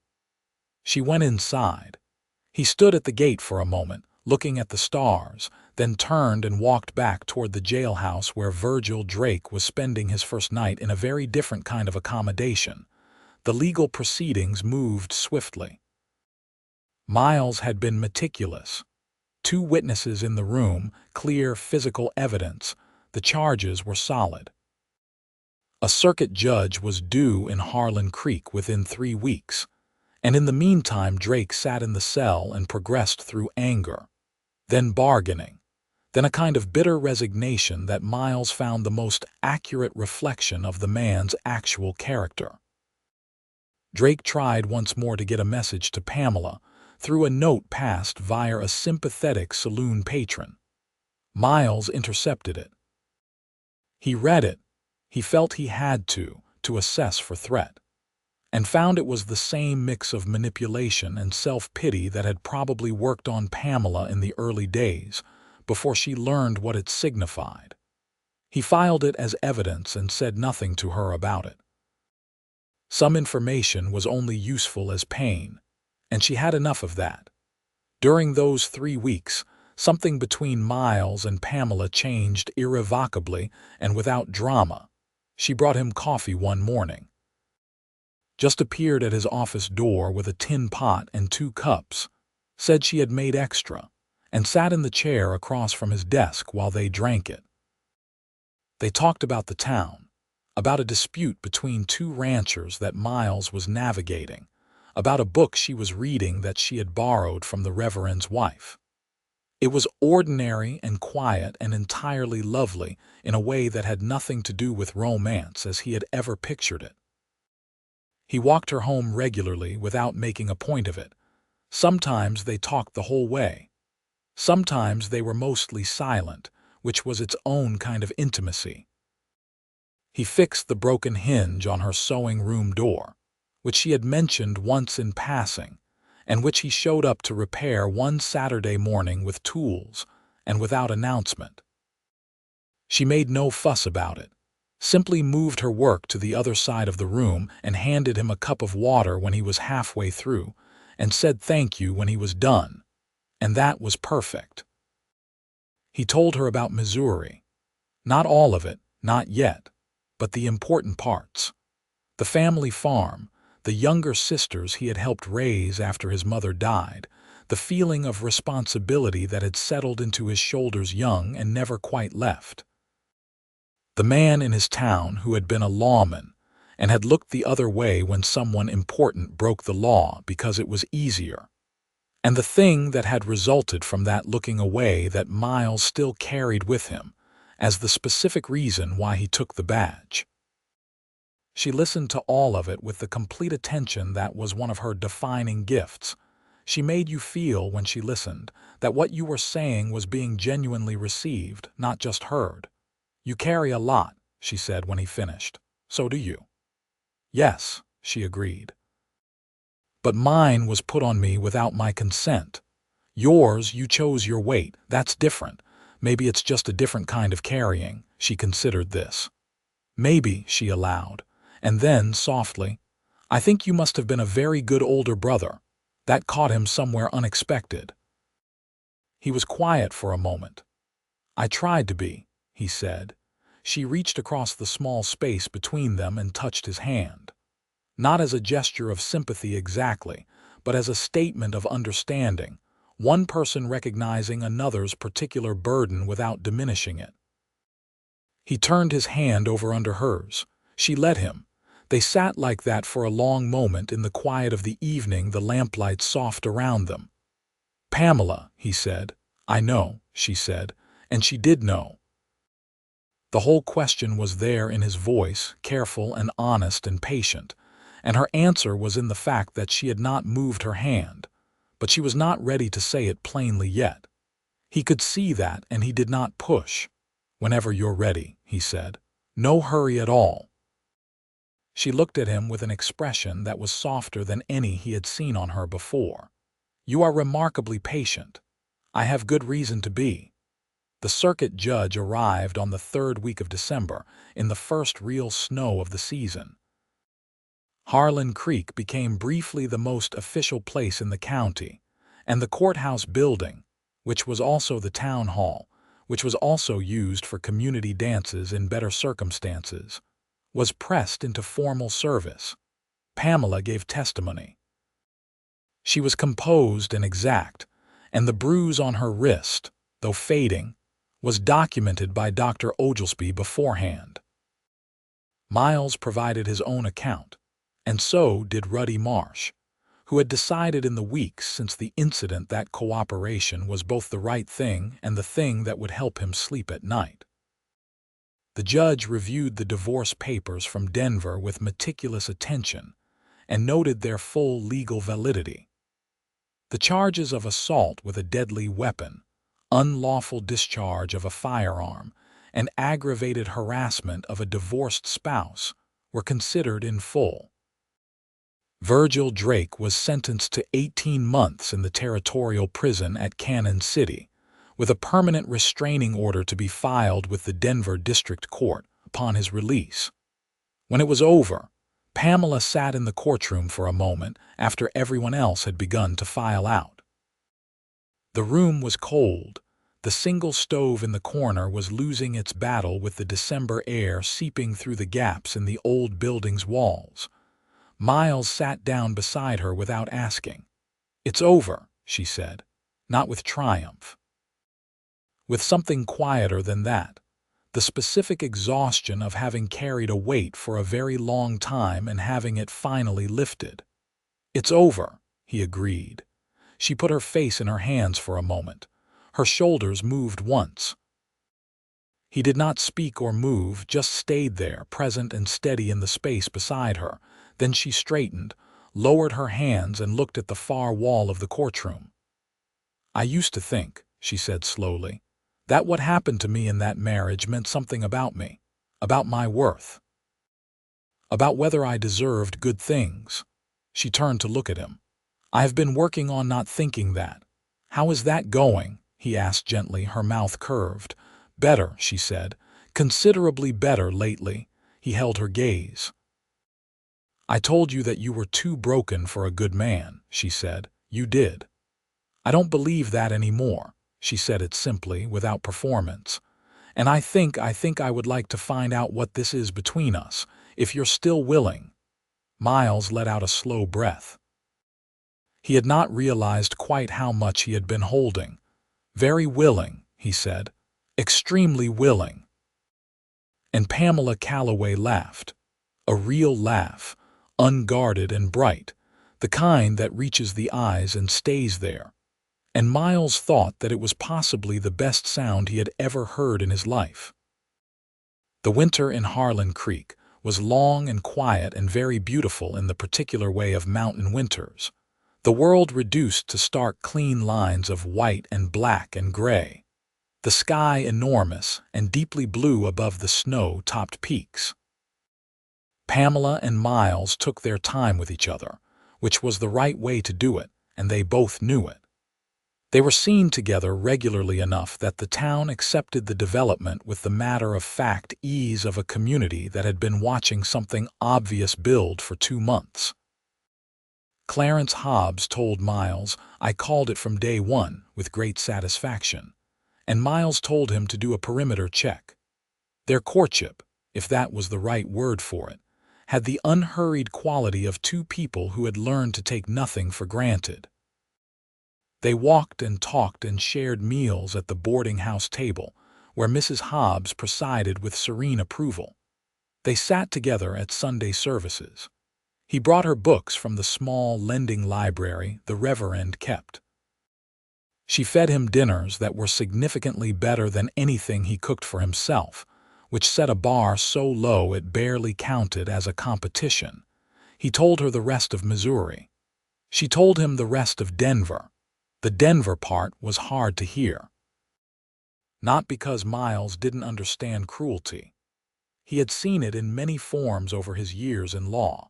She went inside. He stood at the gate for a moment, looking at the stars, then turned and walked back toward the jailhouse where Virgil Drake was spending his first night in a very different kind of accommodation. The legal proceedings moved swiftly. Miles had been meticulous. 2 witnesses in the room, clear physical evidence. The charges were solid. A circuit judge was due in Harlan Creek within 3 weeks. And in the meantime Drake sat in the cell and progressed through anger, then bargaining, then a kind of bitter resignation that Miles found the most accurate reflection of the man's actual character. Drake tried once more to get a message to Pamela through a note passed via a sympathetic saloon patron. Miles intercepted it. He read it. He felt he had to assess for threat, and found it was the same mix of manipulation and self-pity that had probably worked on Pamela in the early days, before she learned what it signified. He filed it as evidence and said nothing to her about it. Some information was only useful as pain, and she had enough of that. During those 3 weeks, something between Miles and Pamela changed irrevocably and without drama. She brought him coffee one morning. Just appeared at his office door with a tin pot and 2 cups, said she had made extra, and sat in the chair across from his desk while they drank it. They talked about the town, about a dispute between two ranchers that Miles was navigating, about a book she was reading that she had borrowed from the Reverend's wife. It was ordinary and quiet and entirely lovely in a way that had nothing to do with romance as he had ever pictured it. He walked her home regularly without making a point of it. Sometimes they talked the whole way. Sometimes they were mostly silent, which was its own kind of intimacy. He fixed the broken hinge on her sewing room door, which she had mentioned once in passing, and which he showed up to repair one Saturday morning with tools and without announcement. She made no fuss about it, simply moved her work to the other side of the room and handed him a cup of water when he was halfway through, and said thank you when he was done, and that was perfect. He told her about Missouri. Not all of it, not yet, but the important parts. The family farm, the younger sisters he had helped raise after his mother died, the feeling of responsibility that had settled into his shoulders young and never quite left. The man in his town who had been a lawman and had looked the other way when someone important broke the law because it was easier. And the thing that had resulted from that looking away that Miles still carried with him as the specific reason why he took the badge. She listened to all of it with the complete attention that was one of her defining gifts. She made you feel, when she listened, that what you were saying was being genuinely received, not just heard. "You carry a lot," she said when he finished. "So do you." "Yes," she agreed. "But mine was put on me without my consent. Yours, you chose your weight. That's different. Maybe it's just a different kind of carrying." She considered this. "Maybe," she allowed, and then, softly, "I think you must have been a very good older brother." That caught him somewhere unexpected. He was quiet for a moment. "I tried to be," he said. She reached across the small space between them and touched his hand. Not as a gesture of sympathy exactly, but as a statement of understanding, one person recognizing another's particular burden without diminishing it. He turned his hand over under hers. She let him. They sat like that for a long moment in the quiet of the evening, the lamplight soft around them. "Pamela," he said. "I know," she said, and she did know. The whole question was there in his voice, careful and honest and patient, and her answer was in the fact that she had not moved her hand, but she was not ready to say it plainly yet. He could see that, and he did not push. "Whenever you're ready," he said. "No hurry at all." She looked at him with an expression that was softer than any he had seen on her before. "You are remarkably patient. I have good reason to be." The circuit judge arrived on the 3rd week of December, in the first real snow of the season. Harlan Creek became briefly the most official place in the county, and the courthouse building, which was also the town hall, which was also used for community dances in better circumstances, was pressed into formal service. Pamela gave testimony. She was composed and exact, and the bruise on her wrist, though fading, was documented by Dr. Oglesby beforehand. Miles provided his own account, and so did Ruddy Marsh, who had decided in the weeks since the incident that cooperation was both the right thing and the thing that would help him sleep at night. The judge reviewed the divorce papers from Denver with meticulous attention and noted their full legal validity. The charges of assault with a deadly weapon, unlawful discharge of a firearm, and aggravated harassment of a divorced spouse were considered in full. Virgil Drake was sentenced to 18 months in the territorial prison at Cannon City, with a permanent restraining order to be filed with the Denver District Court upon his release. When it was over, Pamela sat in the courtroom for a moment after everyone else had begun to file out. The room was cold. The single stove in the corner was losing its battle with the December air seeping through the gaps in the old building's walls. Miles sat down beside her without asking. "It's over," she said, not with triumph. With something quieter than that, the specific exhaustion of having carried a weight for a very long time and having it finally lifted. "It's over," he agreed. She put her face in her hands for a moment. Her shoulders moved once. He did not speak or move, just stayed there, present and steady in the space beside her. Then she straightened, lowered her hands, and looked at the far wall of the courtroom. "I used to think," she said slowly, "that what happened to me in that marriage meant something about me, about my worth, about whether I deserved good things." She turned to look at him. "I have been working on not thinking that. How is that going?" he asked gently, her mouth curved. "Better," she said. "Considerably better lately." He held her gaze. "I told you that you were too broken for a good man," she said. "You did." "I don't believe that anymore." She said it simply, without performance. "And I think I would like to find out what this is between us, if you're still willing." Miles let out a slow breath. He had not realized quite how much he had been holding. "Very willing," he said. "Extremely willing." And Pamela Calloway laughed. A real laugh, unguarded and bright, the kind that reaches the eyes and stays there. And Miles thought that it was possibly the best sound he had ever heard in his life. The winter in Harlan Creek was long and quiet and very beautiful in the particular way of mountain winters. The world reduced to stark clean lines of white and black and gray. The sky enormous and deeply blue above the snow-topped peaks. Pamela and Miles took their time with each other, which was the right way to do it, and they both knew it. They were seen together regularly enough that the town accepted the development with the matter-of-fact ease of a community that had been watching something obvious build for 2 months. Clarence Hobbs told Miles, "I called it from day one with great satisfaction," and Miles told him to do a perimeter check. Their courtship, if that was the right word for it, had the unhurried quality of two people who had learned to take nothing for granted. They walked and talked and shared meals at the boarding-house table, where Mrs. Hobbs presided with serene approval. They sat together at Sunday services. He brought her books from the small lending library the Reverend kept. She fed him dinners that were significantly better than anything he cooked for himself, which set a bar so low it barely counted as a competition. He told her the rest of Missouri. She told him the rest of Denver. The Denver part was hard to hear. Not because Miles didn't understand cruelty. He had seen it in many forms over his years in law.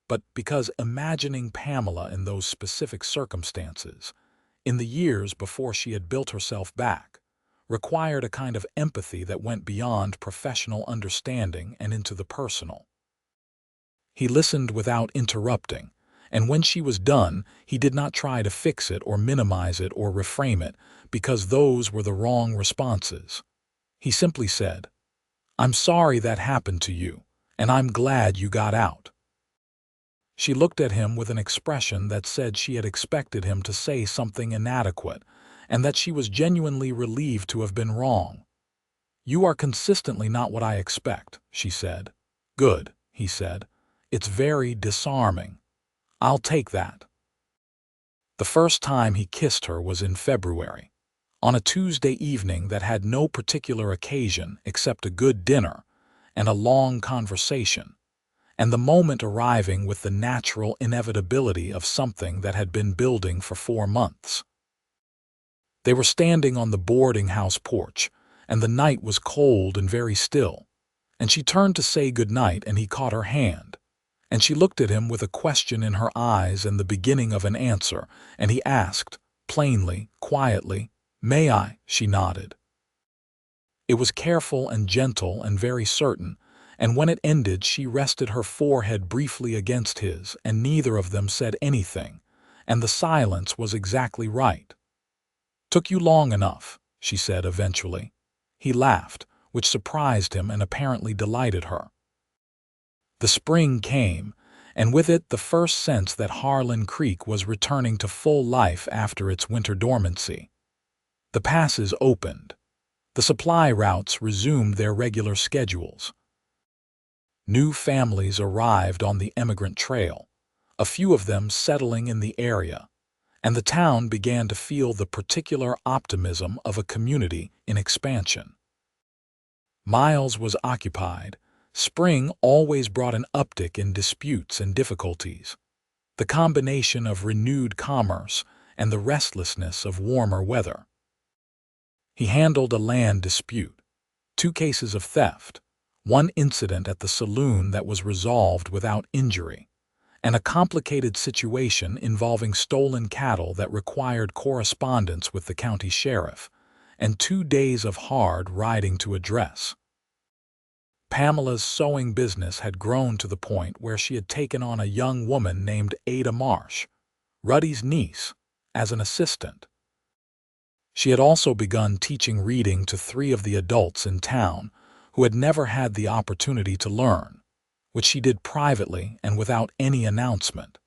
But because imagining Pamela in those specific circumstances, in the years before she had built herself back, required a kind of empathy that went beyond professional understanding and into the personal. He listened without interrupting, and when she was done, he did not try to fix it or minimize it or reframe it, because those were the wrong responses. He simply said, "I'm sorry that happened to you, and I'm glad you got out." She looked at him with an expression that said she had expected him to say something inadequate, and that she was genuinely relieved to have been wrong. "You are consistently not what I expect," she said. "Good," he said. "It's very disarming. I'll take that." The first time he kissed her was in February, on a Tuesday evening that had no particular occasion except a good dinner and a long conversation, and the moment arriving with the natural inevitability of something that had been building for 4 months. They were standing on the boarding-house porch, and the night was cold and very still, and she turned to say good night, and he caught her hand, and she looked at him with a question in her eyes and the beginning of an answer, and he asked, plainly, quietly, "May I?" She nodded. It was careful and gentle and very certain, and when it ended she rested her forehead briefly against his, and neither of them said anything, and the silence was exactly right. "Took you long enough," she said eventually. He laughed, which surprised him and apparently delighted her. The spring came, and with it the first sense that Harlan Creek was returning to full life after its winter dormancy. The passes opened. The supply routes resumed their regular schedules. New families arrived on the emigrant trail, a few of them settling in the area, and the town began to feel the particular optimism of a community in expansion. Miles was occupied. Spring always brought an uptick in disputes and difficulties. The combination of renewed commerce and the restlessness of warmer weather. He handled a land dispute, 2 cases of theft, 1 incident at the saloon that was resolved without injury, and a complicated situation involving stolen cattle that required correspondence with the county sheriff, and 2 days of hard riding to address. Pamela's sewing business had grown to the point where she had taken on a young woman named Ada Marsh, Ruddy's niece, as an assistant. She had also begun teaching reading to 3 of the adults in town who had never had the opportunity to learn, which she did privately and without any announcement,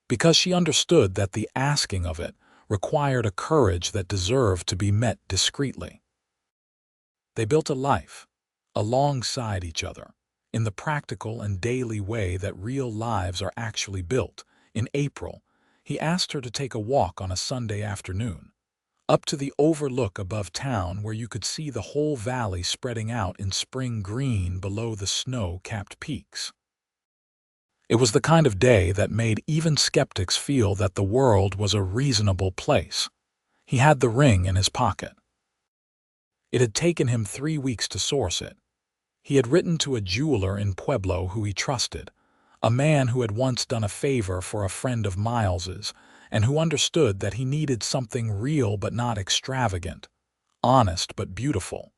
because she understood that the asking of it required a courage that deserved to be met discreetly. They built a life, alongside each other, in the practical and daily way that real lives are actually built. In April, he asked her to take a walk on a Sunday afternoon, up to the overlook above town where you could see the whole valley spreading out in spring green below the snow-capped peaks. It was the kind of day that made even skeptics feel that the world was a reasonable place. He had the ring in his pocket. It had taken him 3 weeks to source it. He had written to a jeweler in Pueblo who he trusted, a man who had once done a favor for a friend of Miles's, and who understood that he needed something real but not extravagant, honest but beautiful.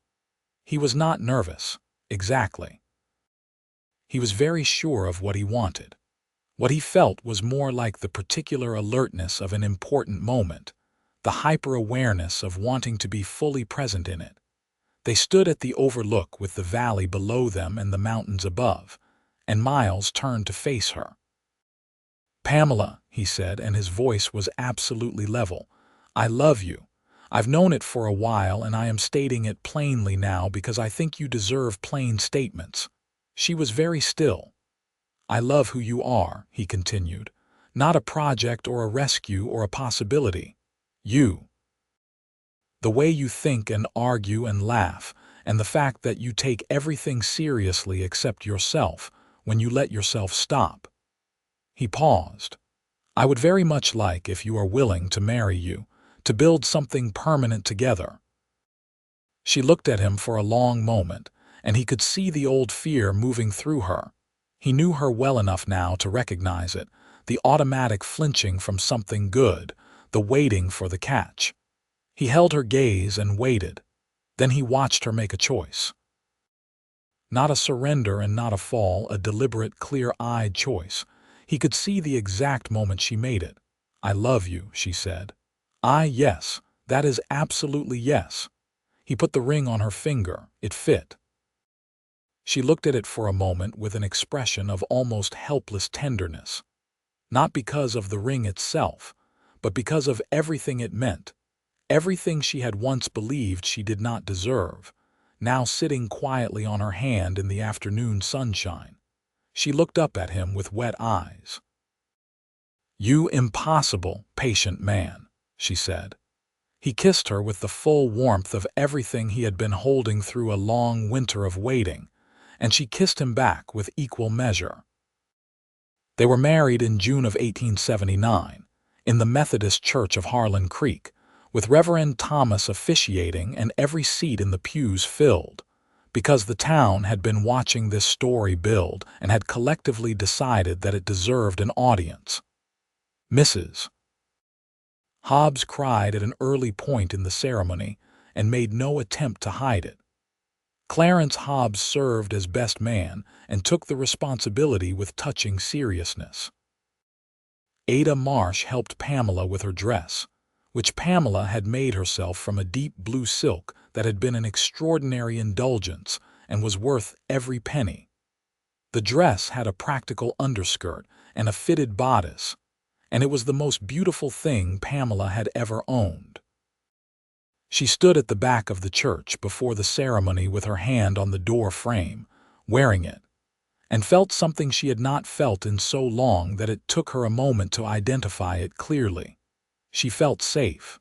He was not nervous, exactly. He was very sure of what he wanted. What he felt was more like the particular alertness of an important moment, the hyper-awareness of wanting to be fully present in it. They stood at the overlook with the valley below them and the mountains above, and Miles turned to face her. "Pamela," he said, and his voice was absolutely level, "I love you. I've known it for a while, and I am stating it plainly now because I think you deserve plain statements." She was very still. "I love who you are," he continued, "not a project or a rescue or a possibility. You. The way you think and argue and laugh, and the fact that you take everything seriously except yourself when you let yourself stop." He paused. "I would very much like, if you are willing, to marry you, to build something permanent together." She looked at him for a long moment, and he could see the old fear moving through her. He knew her well enough now to recognize it, the automatic flinching from something good, the waiting for the catch. He held her gaze and waited. Then he watched her make a choice. Not a surrender and not a fall, a deliberate, clear-eyed choice. He could see the exact moment she made it. "I love you," she said. Yes, that is absolutely yes." He put the ring on her finger. It fit. She looked at it for a moment with an expression of almost helpless tenderness. Not because of the ring itself, but because of everything it meant. Everything she had once believed she did not deserve, now sitting quietly on her hand in the afternoon sunshine. She looked up at him with wet eyes. "You impossible, patient man," she said. He kissed her with the full warmth of everything he had been holding through a long winter of waiting, and she kissed him back with equal measure. They were married in June of 1879, in the Methodist Church of Harlan Creek, with Reverend Thomas officiating and every seat in the pews filled, because the town had been watching this story build and had collectively decided that it deserved an audience. Mrs. Hobbs cried at an early point in the ceremony and made no attempt to hide it. Clarence Hobbs served as best man and took the responsibility with touching seriousness. Ada Marsh helped Pamela with her dress, which Pamela had made herself from a deep blue silk that had been an extraordinary indulgence and was worth every penny. The dress had a practical underskirt and a fitted bodice, and it was the most beautiful thing Pamela had ever owned. She stood at the back of the church before the ceremony with her hand on the door frame, wearing it, and felt something she had not felt in so long that it took her a moment to identify it clearly. She felt safe.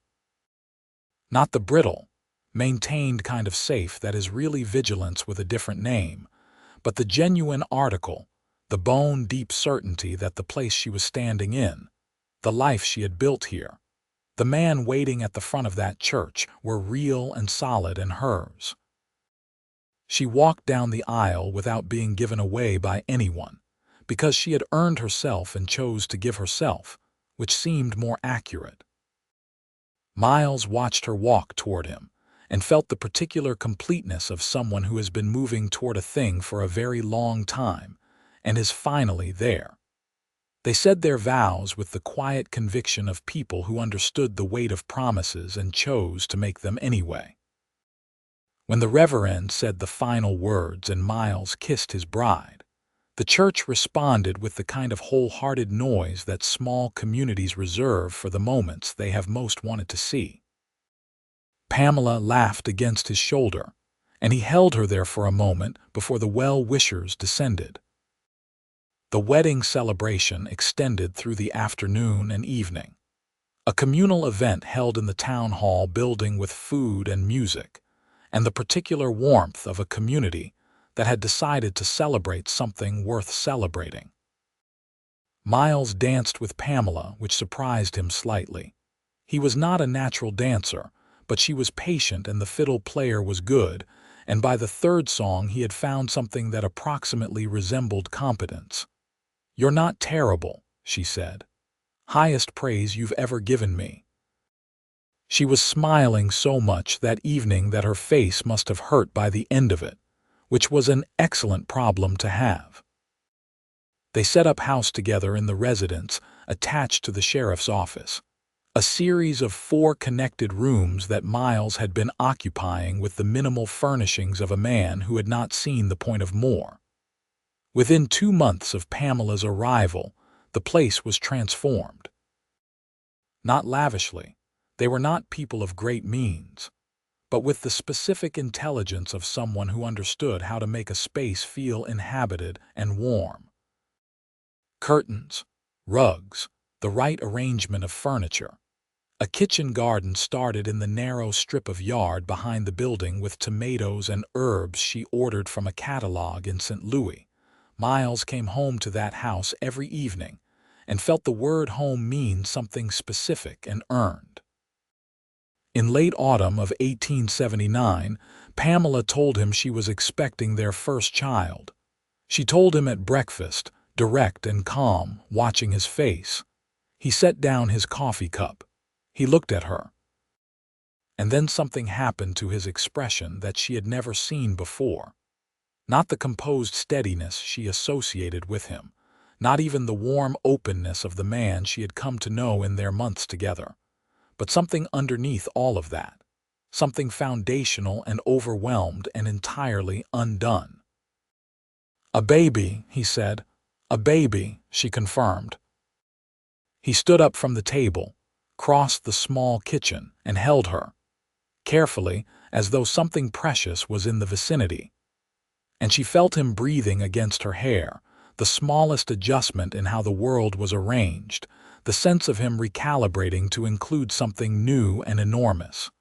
Not the brittle, maintained kind of safe that is really vigilance with a different name, but the genuine article, the bone-deep certainty that the place she was standing in, the life she had built here, the man waiting at the front of that church were real and solid and hers. She walked down the aisle without being given away by anyone, because she had earned herself and chose to give herself, which seemed more accurate. Miles watched her walk toward him and felt the particular completeness of someone who has been moving toward a thing for a very long time and is finally there. They said their vows with the quiet conviction of people who understood the weight of promises and chose to make them anyway. When the Reverend said the final words and Miles kissed his bride, the church responded with the kind of wholehearted noise that small communities reserve for the moments they have most wanted to see. Pamela laughed against his shoulder, and he held her there for a moment before the well-wishers descended. The wedding celebration extended through the afternoon and evening. A communal event held in the town hall building with food and music, and the particular warmth of a community that had decided to celebrate something worth celebrating. Miles danced with Pamela, which surprised him slightly. He was not a natural dancer, but she was patient and the fiddle player was good, and by the third song he had found something that approximately resembled competence. "You're not terrible," she said. "Highest praise you've ever given me." She was smiling so much that evening that her face must have hurt by the end of it, which was an excellent problem to have. They set up house together in the residence attached to the sheriff's office, a series of 4 connected rooms that Miles had been occupying with the minimal furnishings of a man who had not seen the point of more. Within 2 months of Pamela's arrival, the place was transformed. Not lavishly, they were not people of great means, but with the specific intelligence of someone who understood how to make a space feel inhabited and warm. Curtains, rugs, the right arrangement of furniture. A kitchen garden started in the narrow strip of yard behind the building with tomatoes and herbs she ordered from a catalog in St. Louis. Miles came home to that house every evening and felt the word home means something specific and earned. In late autumn of 1879, Pamela told him she was expecting their first child. She told him at breakfast, direct and calm, watching his face. He set down his coffee cup. He looked at her. And then something happened to his expression that she had never seen before. Not the composed steadiness she associated with him, not even the warm openness of the man she had come to know in their months together, but something underneath all of that, something foundational and overwhelmed and entirely undone. "A baby," he said. "A baby," she confirmed. He stood up from the table, crossed the small kitchen, and held her, carefully, as though something precious was in the vicinity. And she felt him breathing against her hair, the smallest adjustment in how the world was arranged, the sense of him recalibrating to include something new and enormous.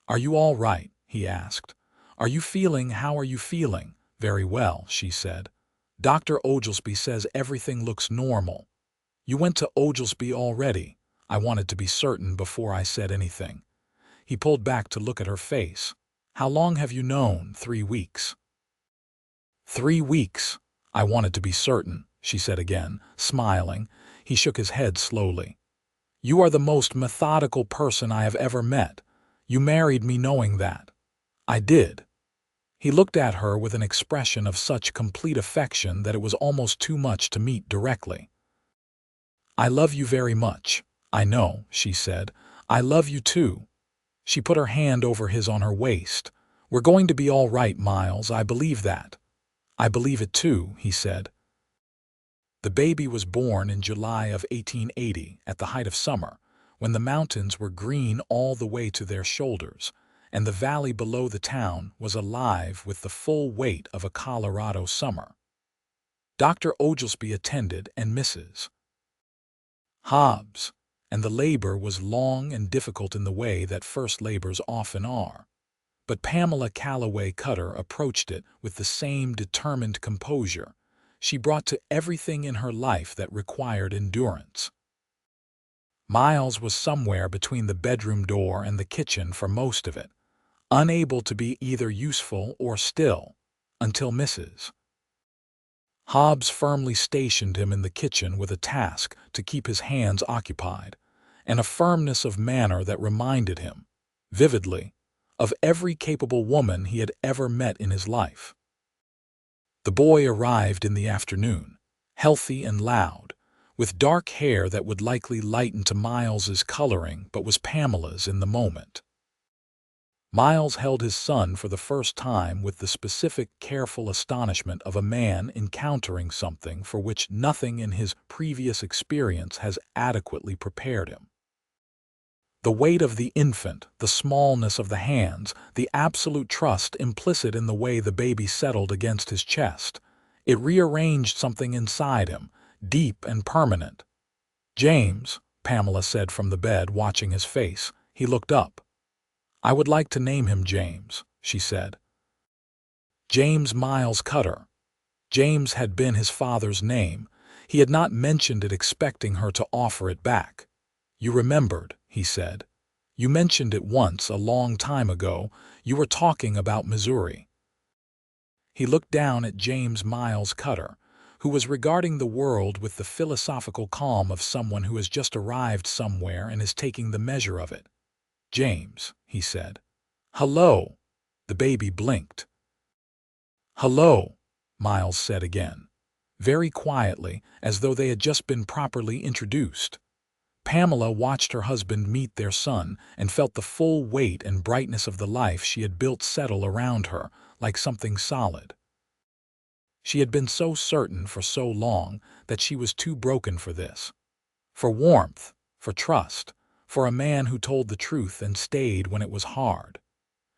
"Are you all right?" he asked. How are you feeling?" "Very well," she said. "Dr. Oglesby says everything looks normal." "You went to Oglesby already?" I wanted to be certain before I said anything. He pulled back to look at her face. "How long have you known?" 3 weeks. 3 weeks. I wanted to be certain, she said again, smiling. He shook his head slowly. "You are the most methodical person I have ever met. You married me knowing that." "I did." He looked at her with an expression of such complete affection that it was almost too much to meet directly. "I love you very much." "I know," she said. "I love you too." She put her hand over his on her waist. "We're going to be all right, Miles. I believe that." "I believe it too," he said. The baby was born in July of 1880, at the height of summer, when the mountains were green all the way to their shoulders, and the valley below the town was alive with the full weight of a Colorado summer. Dr. Oglesby attended and Mrs. Hobbs, and the labor was long and difficult in the way that first labors often are. But Pamela Calloway Cutter approached it with the same determined composure she brought to everything in her life that required endurance. Miles was somewhere between the bedroom door and the kitchen for most of it, unable to be either useful or still, until Mrs. Hobbs firmly stationed him in the kitchen with a task to keep his hands occupied, and a firmness of manner that reminded him, vividly, of every capable woman he had ever met in his life. The boy arrived in the afternoon, healthy and loud, with dark hair that would likely lighten to Miles's coloring but was Pamela's in the moment. Miles held his son for the first time with the specific, careful astonishment of a man encountering something for which nothing in his previous experience has adequately prepared him. The weight of the infant, the smallness of the hands, the absolute trust implicit in the way the baby settled against his chest, it rearranged something inside him, deep and permanent. "James," Pamela said from the bed, watching his face. He looked up. "I would like to name him James," she said. James Miles Cutter. James had been his father's name. He had not mentioned it expecting her to offer it back. "You remembered," he said. "You mentioned it once, a long time ago. You were talking about Missouri." He looked down at James Miles Cutter, who was regarding the world with the philosophical calm of someone who has just arrived somewhere and is taking the measure of it. "James," he said. "Hello." The baby blinked. "Hello," Miles said again, very quietly, as though they had just been properly introduced. Pamela watched her husband meet their son and felt the full weight and brightness of the life she had built settle around her like something solid. She had been so certain for so long that she was too broken for this. For warmth, for trust, for a man who told the truth and stayed when it was hard.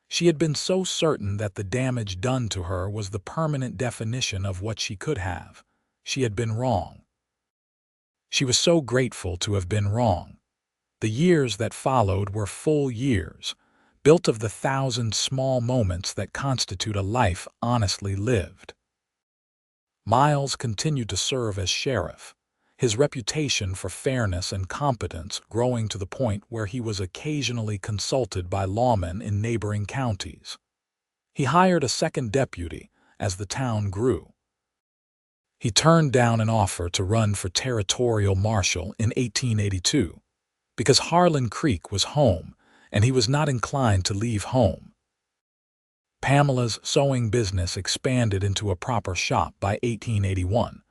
She had been so certain that the damage done to her was the permanent definition of what she could have. She had been wrong. She was so grateful to have been wrong. The years that followed were full years, built of the 1,000 small moments that constitute a life honestly lived. Miles continued to serve as sheriff, his reputation for fairness and competence growing to the point where he was occasionally consulted by lawmen in neighboring counties. He hired a second deputy as the town grew. He turned down an offer to run for territorial marshal in 1882 because Harlan Creek was home and he was not inclined to leave home. Pamela's sewing business expanded into a proper shop by 1881,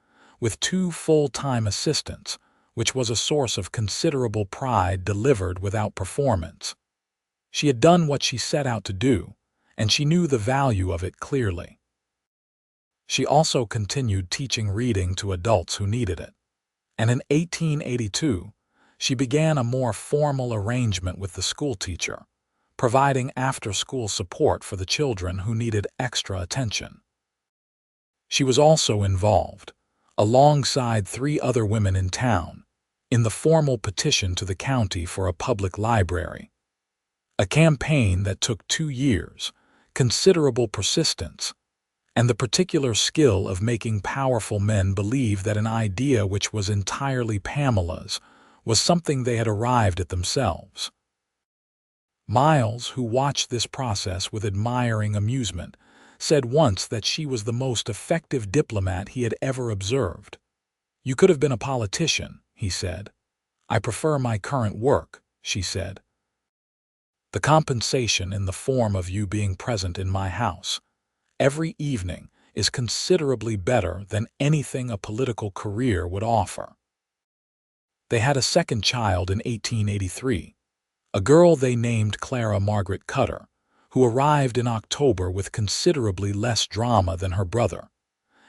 with 2 full-time assistants, which was a source of considerable pride delivered without performance. She had done what she set out to do, and she knew the value of it clearly. She also continued teaching reading to adults who needed it, and in 1882, she began a more formal arrangement with the schoolteacher, providing after-school support for the children who needed extra attention. She was also involved, alongside 3 other women in town, in the formal petition to the county for a public library. A campaign that took 2 years, considerable persistence, and the particular skill of making powerful men believe that an idea which was entirely Pamela's was something they had arrived at themselves. Miles, who watched this process with admiring amusement, said once that she was the most effective diplomat he had ever observed. "You could have been a politician," he said. "I prefer my current work," she said. "The compensation in the form of you being present in my house every evening is considerably better than anything a political career would offer." They had a second child in 1883, a girl they named Clara Margaret Cutter, who arrived in October with considerably less drama than her brother,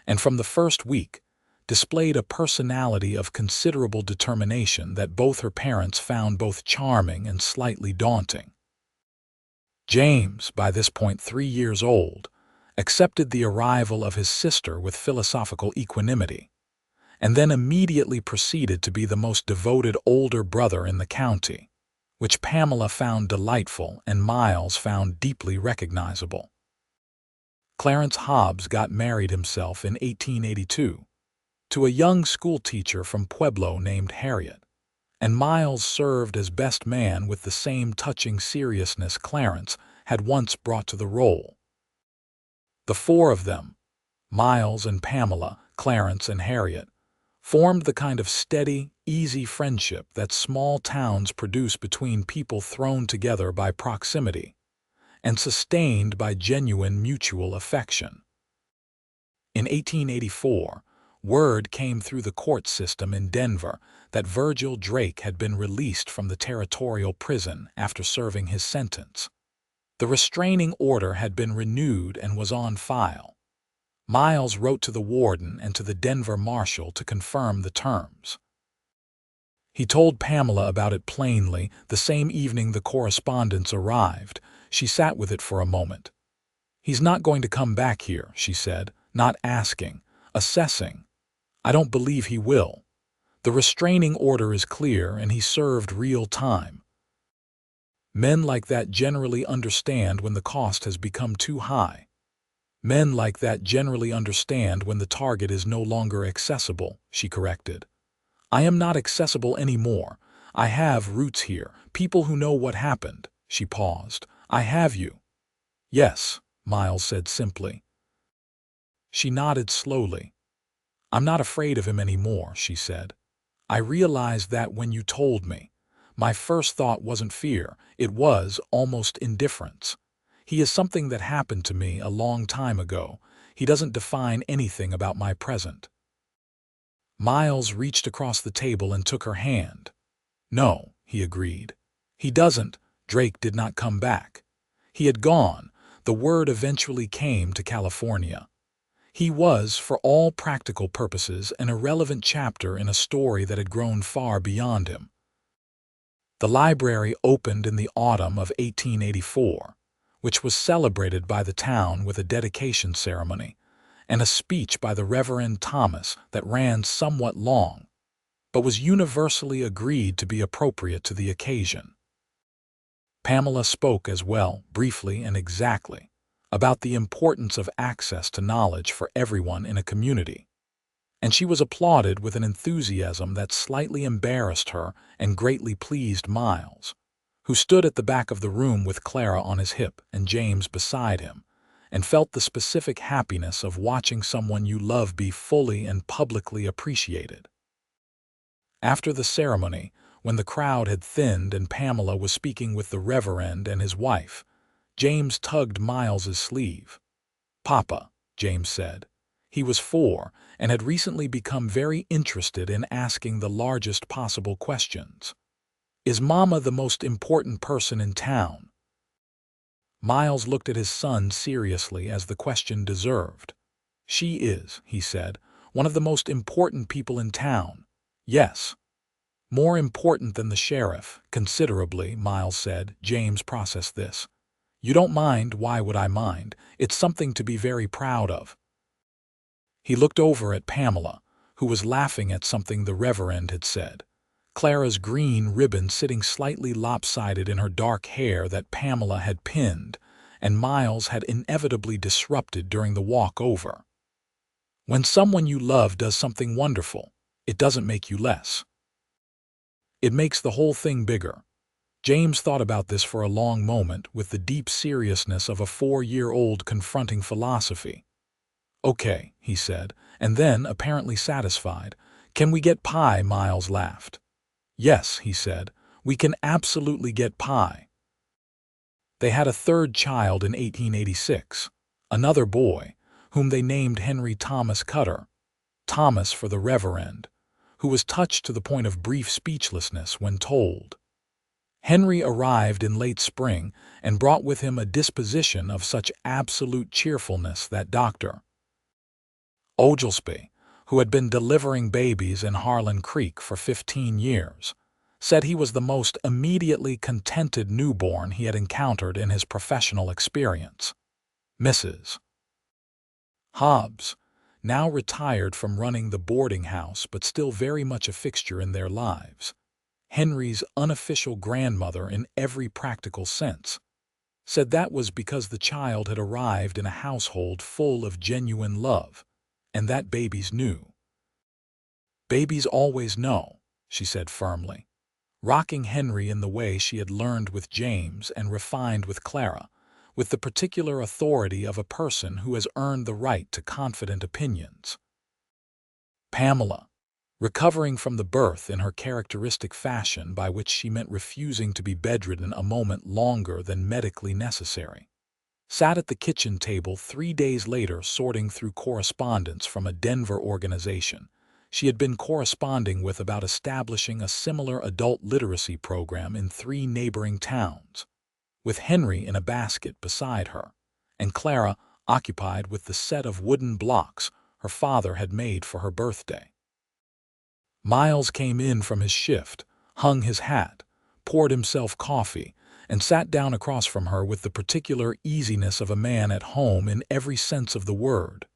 and from the first week, displayed a personality of considerable determination that both her parents found both charming and slightly daunting. James, by this point 3 years old, accepted the arrival of his sister with philosophical equanimity, and then immediately proceeded to be the most devoted older brother in the county, which Pamela found delightful and Miles found deeply recognizable. Clarence Hobbs got married himself in 1882 to a young schoolteacher from Pueblo named Harriet, and Miles served as best man with the same touching seriousness Clarence had once brought to the role. The four of them, Miles and Pamela, Clarence and Harriet, formed the kind of steady, easy friendship that small towns produce between people thrown together by proximity and sustained by genuine mutual affection. In 1884, word came through the court system in Denver that Virgil Drake had been released from the territorial prison after serving his sentence. The restraining order had been renewed and was on file. Miles wrote to the warden and to the Denver marshal to confirm the terms. He told Pamela about it plainly the same evening the correspondence arrived. She sat with it for a moment. "He's not going to come back here," she said, not asking, assessing. "I don't believe he will. The restraining order is clear and he served real time." Men like that generally understand when the cost has become too high. Men like that generally understand when the target is no longer accessible, she corrected. "I am not accessible anymore. I have roots here, people who know what happened." She paused. "I have you." "Yes," Miles said simply. She nodded slowly. "I'm not afraid of him anymore," she said. "I realized that when you told me. My first thought wasn't fear, it was almost indifference. He is something that happened to me a long time ago. He doesn't define anything about my present." Miles reached across the table and took her hand. "No," he agreed. "He doesn't." Drake did not come back. He had gone. The word eventually came to California. He was, for all practical purposes, an irrelevant chapter in a story that had grown far beyond him. The library opened in the autumn of 1884, which was celebrated by the town with a dedication ceremony and a speech by the Reverend Thomas that ran somewhat long, but was universally agreed to be appropriate to the occasion. Pamela spoke as well, briefly and exactly, about the importance of access to knowledge for everyone in a community, and she was applauded with an enthusiasm that slightly embarrassed her and greatly pleased Miles, who stood at the back of the room with Clara on his hip and James beside him, and felt the specific happiness of watching someone you love be fully and publicly appreciated. After the ceremony, when the crowd had thinned and Pamela was speaking with the Reverend and his wife, James tugged Miles's sleeve. "Papa," James said. He was 4 and had recently become very interested in asking the largest possible questions. "Is Mama the most important person in town?" Miles looked at his son seriously, as the question deserved. "She is," he said, "one of the most important people in town. Yes." "More important than the sheriff, considerably," Miles said. James processed this. "You don't mind? Why would I mind? It's something to be very proud of." He looked over at Pamela, who was laughing at something the Reverend had said. Clara's green ribbon sitting slightly lopsided in her dark hair that Pamela had pinned, and Miles had inevitably disrupted during the walk over. When someone you love does something wonderful, it doesn't make you less. It makes the whole thing bigger. James thought about this for a long moment with the deep seriousness of a 4-year-old confronting philosophy. "Okay," he said, and then, apparently satisfied, "Can we get pie?" Miles laughed. "Yes," he said, "we can absolutely get pie." They had a third child in 1886, another boy, whom they named Henry Thomas Cutter, Thomas for the Reverend, who was touched to the point of brief speechlessness when told. Henry arrived in late spring and brought with him a disposition of such absolute cheerfulness that Dr. Oglesby, who had been delivering babies in Harlan Creek for 15 years, said he was the most immediately contented newborn he had encountered in his professional experience. Mrs. Hobbs, now retired from running the boarding house but still very much a fixture in their lives, Henry's unofficial grandmother in every practical sense, said that was because the child had arrived in a household full of genuine love, and that babies knew. "Babies always know," she said firmly, rocking Henry in the way she had learned with James and refined with Clara, with the particular authority of a person who has earned the right to confident opinions. Pamela, recovering from the birth in her characteristic fashion by which she meant refusing to be bedridden a moment longer than medically necessary, sat at the kitchen table 3 days later sorting through correspondence from a Denver organization she had been corresponding with about establishing a similar adult literacy program in 3 neighboring towns, with Henry in a basket beside her, and Clara occupied with the set of wooden blocks her father had made for her birthday. Miles came in from his shift, hung his hat, poured himself coffee, and sat down across from her with the particular easiness of a man at home in every sense of the word.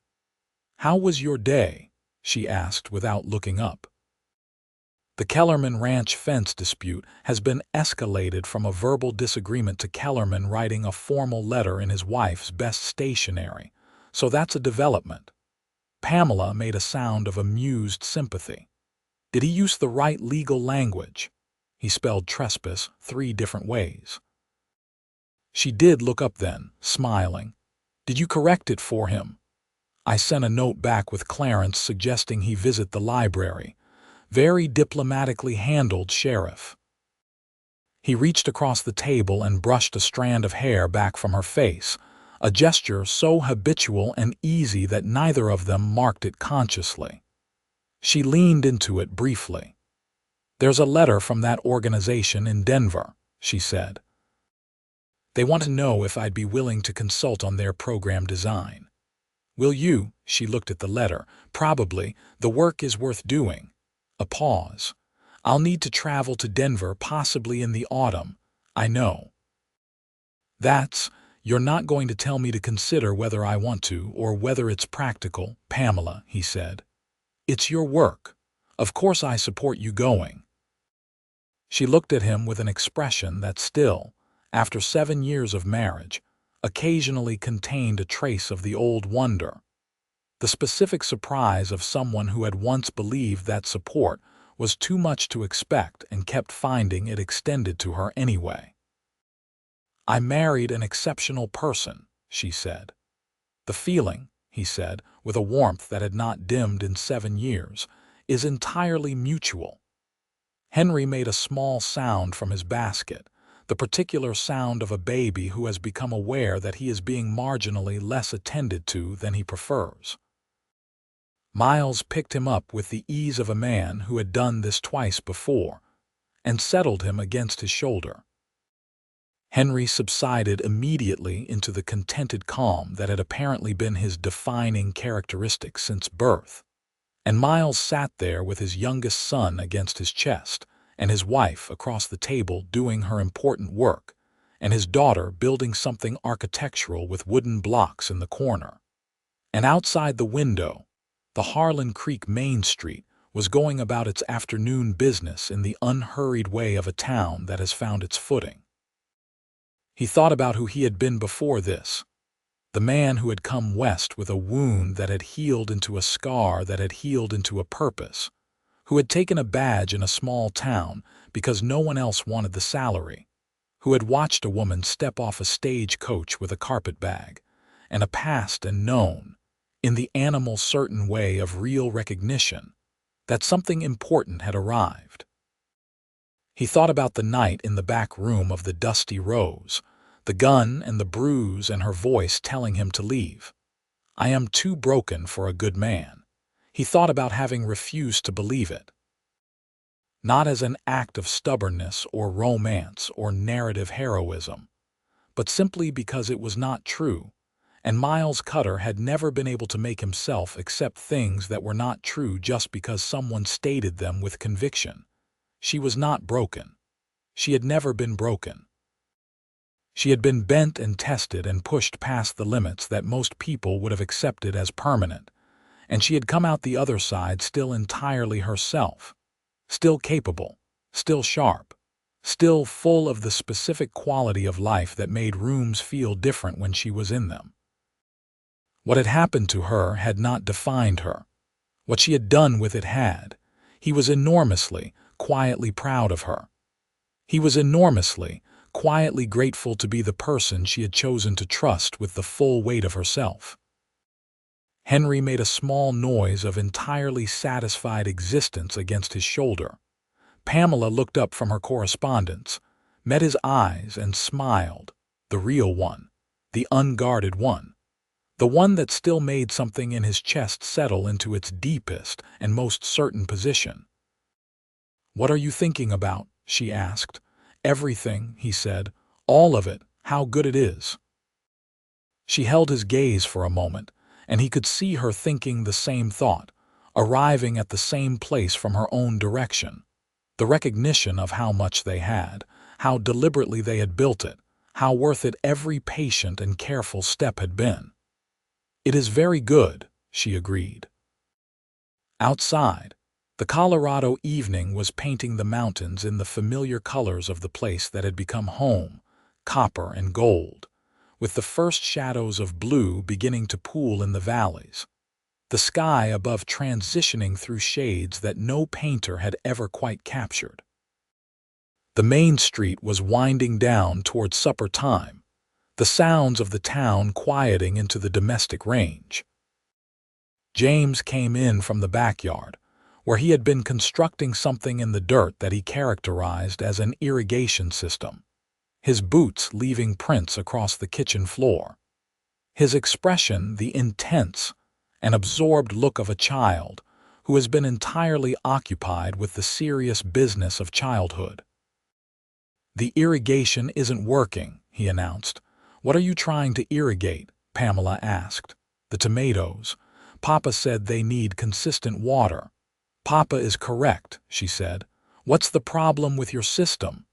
"How was your day?" she asked without looking up. The Kellerman Ranch fence dispute has been escalated from a verbal disagreement to Kellerman writing a formal letter in his wife's best stationery, so that's a development. Pamela made a sound of amused sympathy. Did he use the right legal language? He spelled trespass 3 different ways. She did look up then, smiling. Did you correct it for him? I sent a note back with Clarence suggesting he visit the library. Very diplomatically handled, Sheriff. He reached across the table and brushed a strand of hair back from her face, a gesture so habitual and easy that neither of them marked it consciously. She leaned into it briefly. "There's a letter from that organization in Denver," she said. "They want to know if I'd be willing to consult on their program design. Will you?" She looked at the letter. "Probably. The work is worth doing." A pause. "I'll need to travel to Denver possibly in the autumn. I know." You're not going to tell me to consider whether I want to or whether it's practical, Pamela," he said. "It's your work. Of course I support you going." She looked at him with an expression that still, after 7 years of marriage, occasionally contained a trace of the old wonder. The specific surprise of someone who had once believed that support was too much to expect and kept finding it extended to her anyway. "I married an exceptional person," she said. "The feeling," he said, with a warmth that had not dimmed in 7 years, "is entirely mutual." Henry made a small sound from his basket, the particular sound of a baby who has become aware that he is being marginally less attended to than he prefers. Miles picked him up with the ease of a man who had done this twice before, and settled him against his shoulder. Henry subsided immediately into the contented calm that had apparently been his defining characteristic since birth, and Miles sat there with his youngest son against his chest, and his wife across the table doing her important work, and his daughter building something architectural with wooden blocks in the corner. And outside the window, the Harlan Creek Main Street was going about its afternoon business in the unhurried way of a town that has found its footing. He thought about who he had been before this, the man who had come west with a wound that had healed into a scar that had healed into a purpose, who had taken a badge in a small town because no one else wanted the salary, who had watched a woman step off a stagecoach with a carpet bag, and a past and known, in the animal certain way of real recognition, that something important had arrived. He thought about the night in the back room of the Dusty Rose, the gun and the bruise and her voice telling him to leave. "I am too broken for a good man." He thought about having refused to believe it. Not as an act of stubbornness or romance or narrative heroism, but simply because it was not true, and Miles Cutter had never been able to make himself accept things that were not true just because someone stated them with conviction. She was not broken. She had never been broken. She had been bent and tested and pushed past the limits that most people would have accepted as permanent, and she had come out the other side still entirely herself, still capable, still sharp, still full of the specific quality of life that made rooms feel different when she was in them. What had happened to her had not defined her. What she had done with it had. He was enormously, quietly proud of her. He was enormously, quietly grateful to be the person she had chosen to trust with the full weight of herself. Henry made a small noise of entirely satisfied existence against his shoulder. Pamela looked up from her correspondence, met his eyes, and smiled. The real one, the unguarded one, the one that still made something in his chest settle into its deepest and most certain position. "What are you thinking about?" she asked. "Everything," he said. "All of it, how good it is." She held his gaze for a moment, and he could see her thinking the same thought, arriving at the same place from her own direction. The recognition of how much they had, how deliberately they had built it, how worth it every patient and careful step had been. "It is very good," she agreed. Outside, the Colorado evening was painting the mountains in the familiar colors of the place that had become home, copper and gold, with the first shadows of blue beginning to pool in the valleys, the sky above transitioning through shades that no painter had ever quite captured. The main street was winding down toward supper time, the sounds of the town quieting into the domestic range. James came in from the backyard, where he had been constructing something in the dirt that he characterized as an irrigation system, his boots leaving prints across the kitchen floor. His expression the intense and absorbed look of a child who has been entirely occupied with the serious business of childhood. "The irrigation isn't working," he announced. "What are you trying to irrigate?" Pamela asked. "The tomatoes. Papa said they need consistent water." "Papa is correct," she said. "What's the problem with your system?"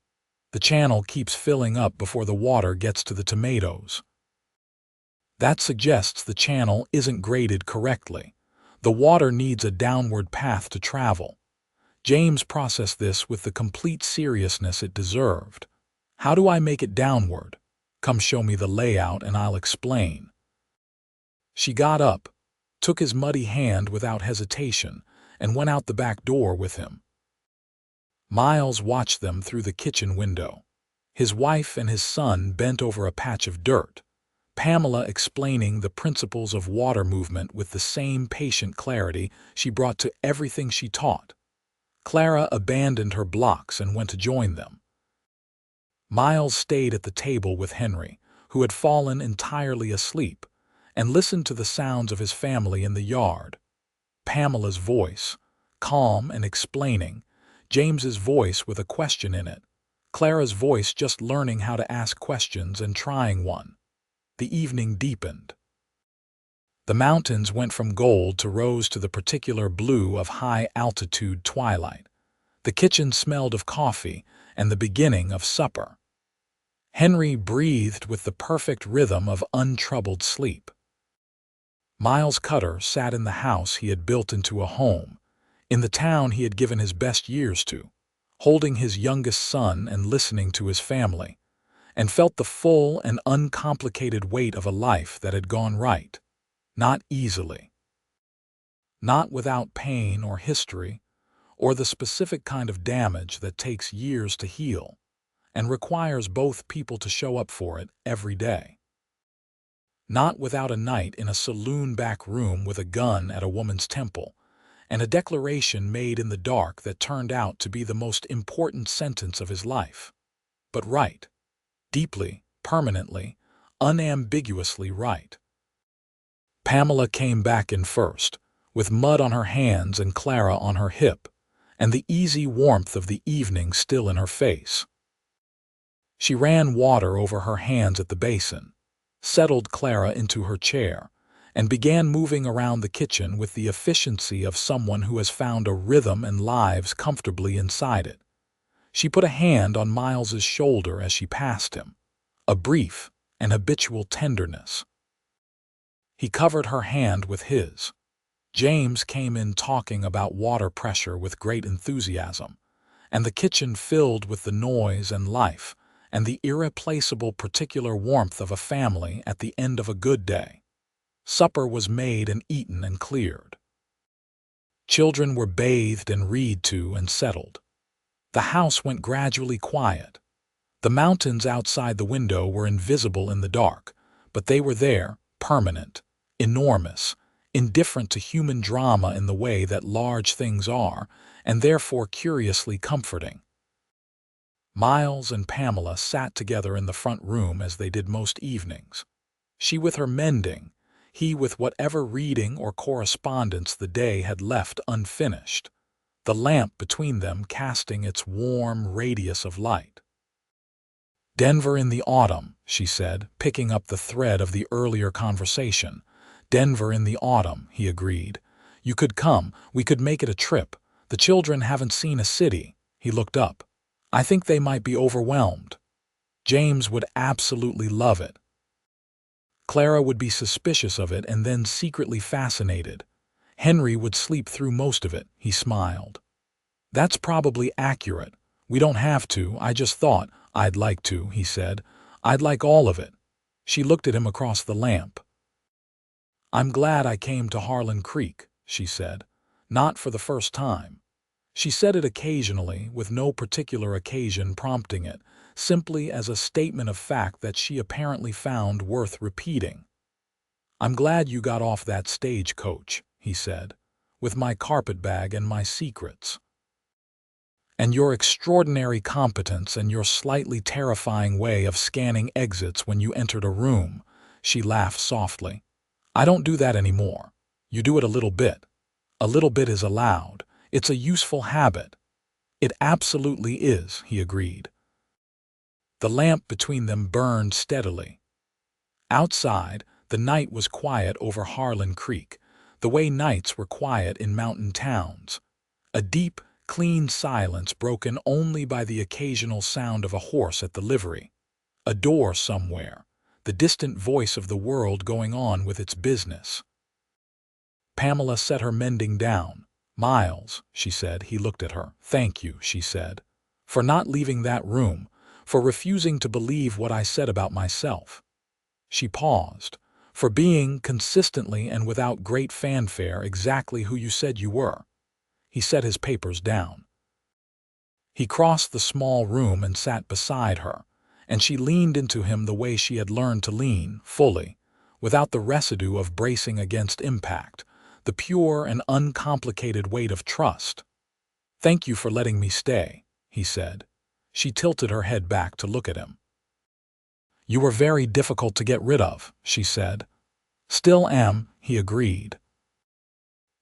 "The channel keeps filling up before the water gets to the tomatoes." "That suggests the channel isn't graded correctly. The water needs a downward path to travel." James processed this with the complete seriousness it deserved. "How do I make it downward? Come show me the layout and I'll explain." She got up, took his muddy hand without hesitation, and went out the back door with him. Miles watched them through the kitchen window. His wife and his son bent over a patch of dirt, Pamela explaining the principles of water movement with the same patient clarity she brought to everything she taught. Clara abandoned her blocks and went to join them. Miles stayed at the table with Henry, who had fallen entirely asleep, and listened to the sounds of his family in the yard. Pamela's voice, calm and explaining, James's voice with a question in it, Clara's voice just learning how to ask questions and trying one. The evening deepened. The mountains went from gold to rose to the particular blue of high-altitude twilight. The kitchen smelled of coffee and the beginning of supper. Henry breathed with the perfect rhythm of untroubled sleep. Miles Cutter sat in the house he had built into a home, in the town he had given his best years to, holding his youngest son and listening to his family, and felt the full and uncomplicated weight of a life that had gone right, not easily. Not without pain or history, or the specific kind of damage that takes years to heal, and requires both people to show up for it every day. Not without a night in a saloon back room with a gun at a woman's temple, and a declaration made in the dark that turned out to be the most important sentence of his life. But right. Deeply, permanently, unambiguously right. Pamela came back in first, with mud on her hands and Clara on her hip, and the easy warmth of the evening still in her face. She ran water over her hands at the basin. settled Clara into her chair, and began moving around the kitchen with the efficiency of someone who has found a rhythm and lives comfortably inside it. She put a hand on Miles's shoulder as she passed him, a brief and habitual tenderness. He covered her hand with his. James came in talking about water pressure with great enthusiasm, and the kitchen filled with the noise and life and the irreplaceable particular warmth of a family at the end of a good day. Supper was made and eaten and cleared. Children were bathed and read to and settled. The house went gradually quiet. The mountains outside the window were invisible in the dark, but they were there, permanent, enormous, indifferent to human drama in the way that large things are, and therefore curiously comforting. Miles and Pamela sat together in the front room as they did most evenings. She with her mending, he with whatever reading or correspondence the day had left unfinished, the lamp between them casting its warm radius of light. "Denver in the autumn," she said, picking up the thread of the earlier conversation. "Denver in the autumn," he agreed. "You could come, we could make it a trip. The children haven't seen a city." He looked up. "I think they might be overwhelmed. James would absolutely love it. Clara would be suspicious of it and then secretly fascinated. Henry would sleep through most of it," he smiled. "That's probably accurate. We don't have to, I just thought I'd like to," he said. "I'd like all of it." She looked at him across the lamp. "I'm glad I came to Harlan Creek," she said. Not for the first time. She said it occasionally, with no particular occasion prompting it, simply as a statement of fact that she apparently found worth repeating. "I'm glad you got off that stagecoach," he said, "with my carpetbag and my secrets. And your extraordinary competence and your slightly terrifying way of scanning exits when you entered a room." She laughed softly. "I don't do that anymore. You do it a little bit. A little bit is allowed. It's a useful habit." "It absolutely is," he agreed. The lamp between them burned steadily. Outside, the night was quiet over Harlan Creek, the way nights were quiet in mountain towns. A deep, clean silence broken only by the occasional sound of a horse at the livery, a door somewhere, the distant voice of the world going on with its business. Pamela set her mending down. "Miles," she said. He looked at her. "Thank you," she said, "for not leaving that room, for refusing to believe what I said about myself." She paused. "For being, consistently and without great fanfare, exactly who you said you were." He set his papers down. He crossed the small room and sat beside her, and she leaned into him the way she had learned to lean, fully, without the residue of bracing against impact, the pure and uncomplicated weight of trust. "Thank you for letting me stay," he said. She tilted her head back to look at him. "You were very difficult to get rid of," she said. "Still am," he agreed.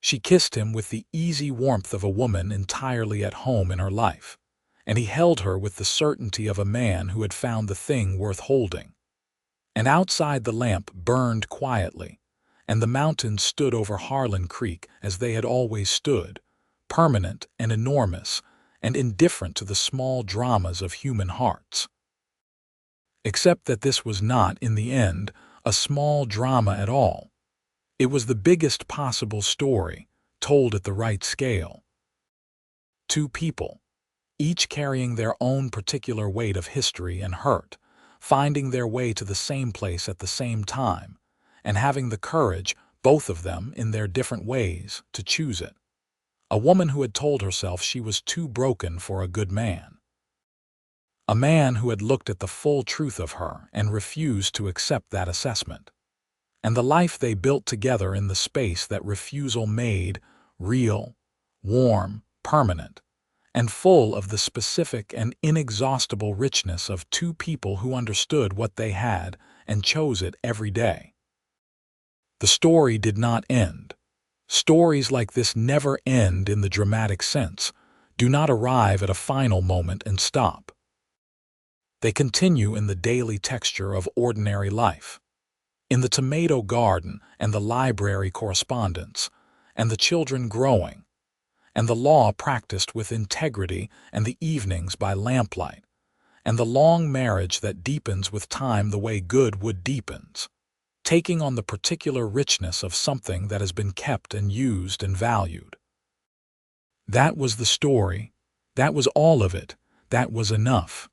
She kissed him with the easy warmth of a woman entirely at home in her life, and he held her with the certainty of a man who had found the thing worth holding. And outside the lamp burned quietly, and the mountains stood over Harlan Creek as they had always stood, permanent and enormous, and indifferent to the small dramas of human hearts. Except that this was not, in the end, a small drama at all. It was the biggest possible story, told at the right scale. Two people, each carrying their own particular weight of history and hurt, finding their way to the same place at the same time, and having the courage, both of them in their different ways, to choose it. A woman who had told herself she was too broken for a good man. A man who had looked at the full truth of her and refused to accept that assessment. And the life they built together in the space that refusal made, real, warm, permanent, and full of the specific and inexhaustible richness of two people who understood what they had and chose it every day. The story did not end. Stories like this never end in the dramatic sense, do not arrive at a final moment and stop. They continue in the daily texture of ordinary life. in the tomato garden and the library correspondence, and the children growing, and the law practiced with integrity and the evenings by lamplight, and the long marriage that deepens with time the way good wood deepens, taking on the particular richness of something that has been kept and used and valued. That was the story. That was all of it. That was enough.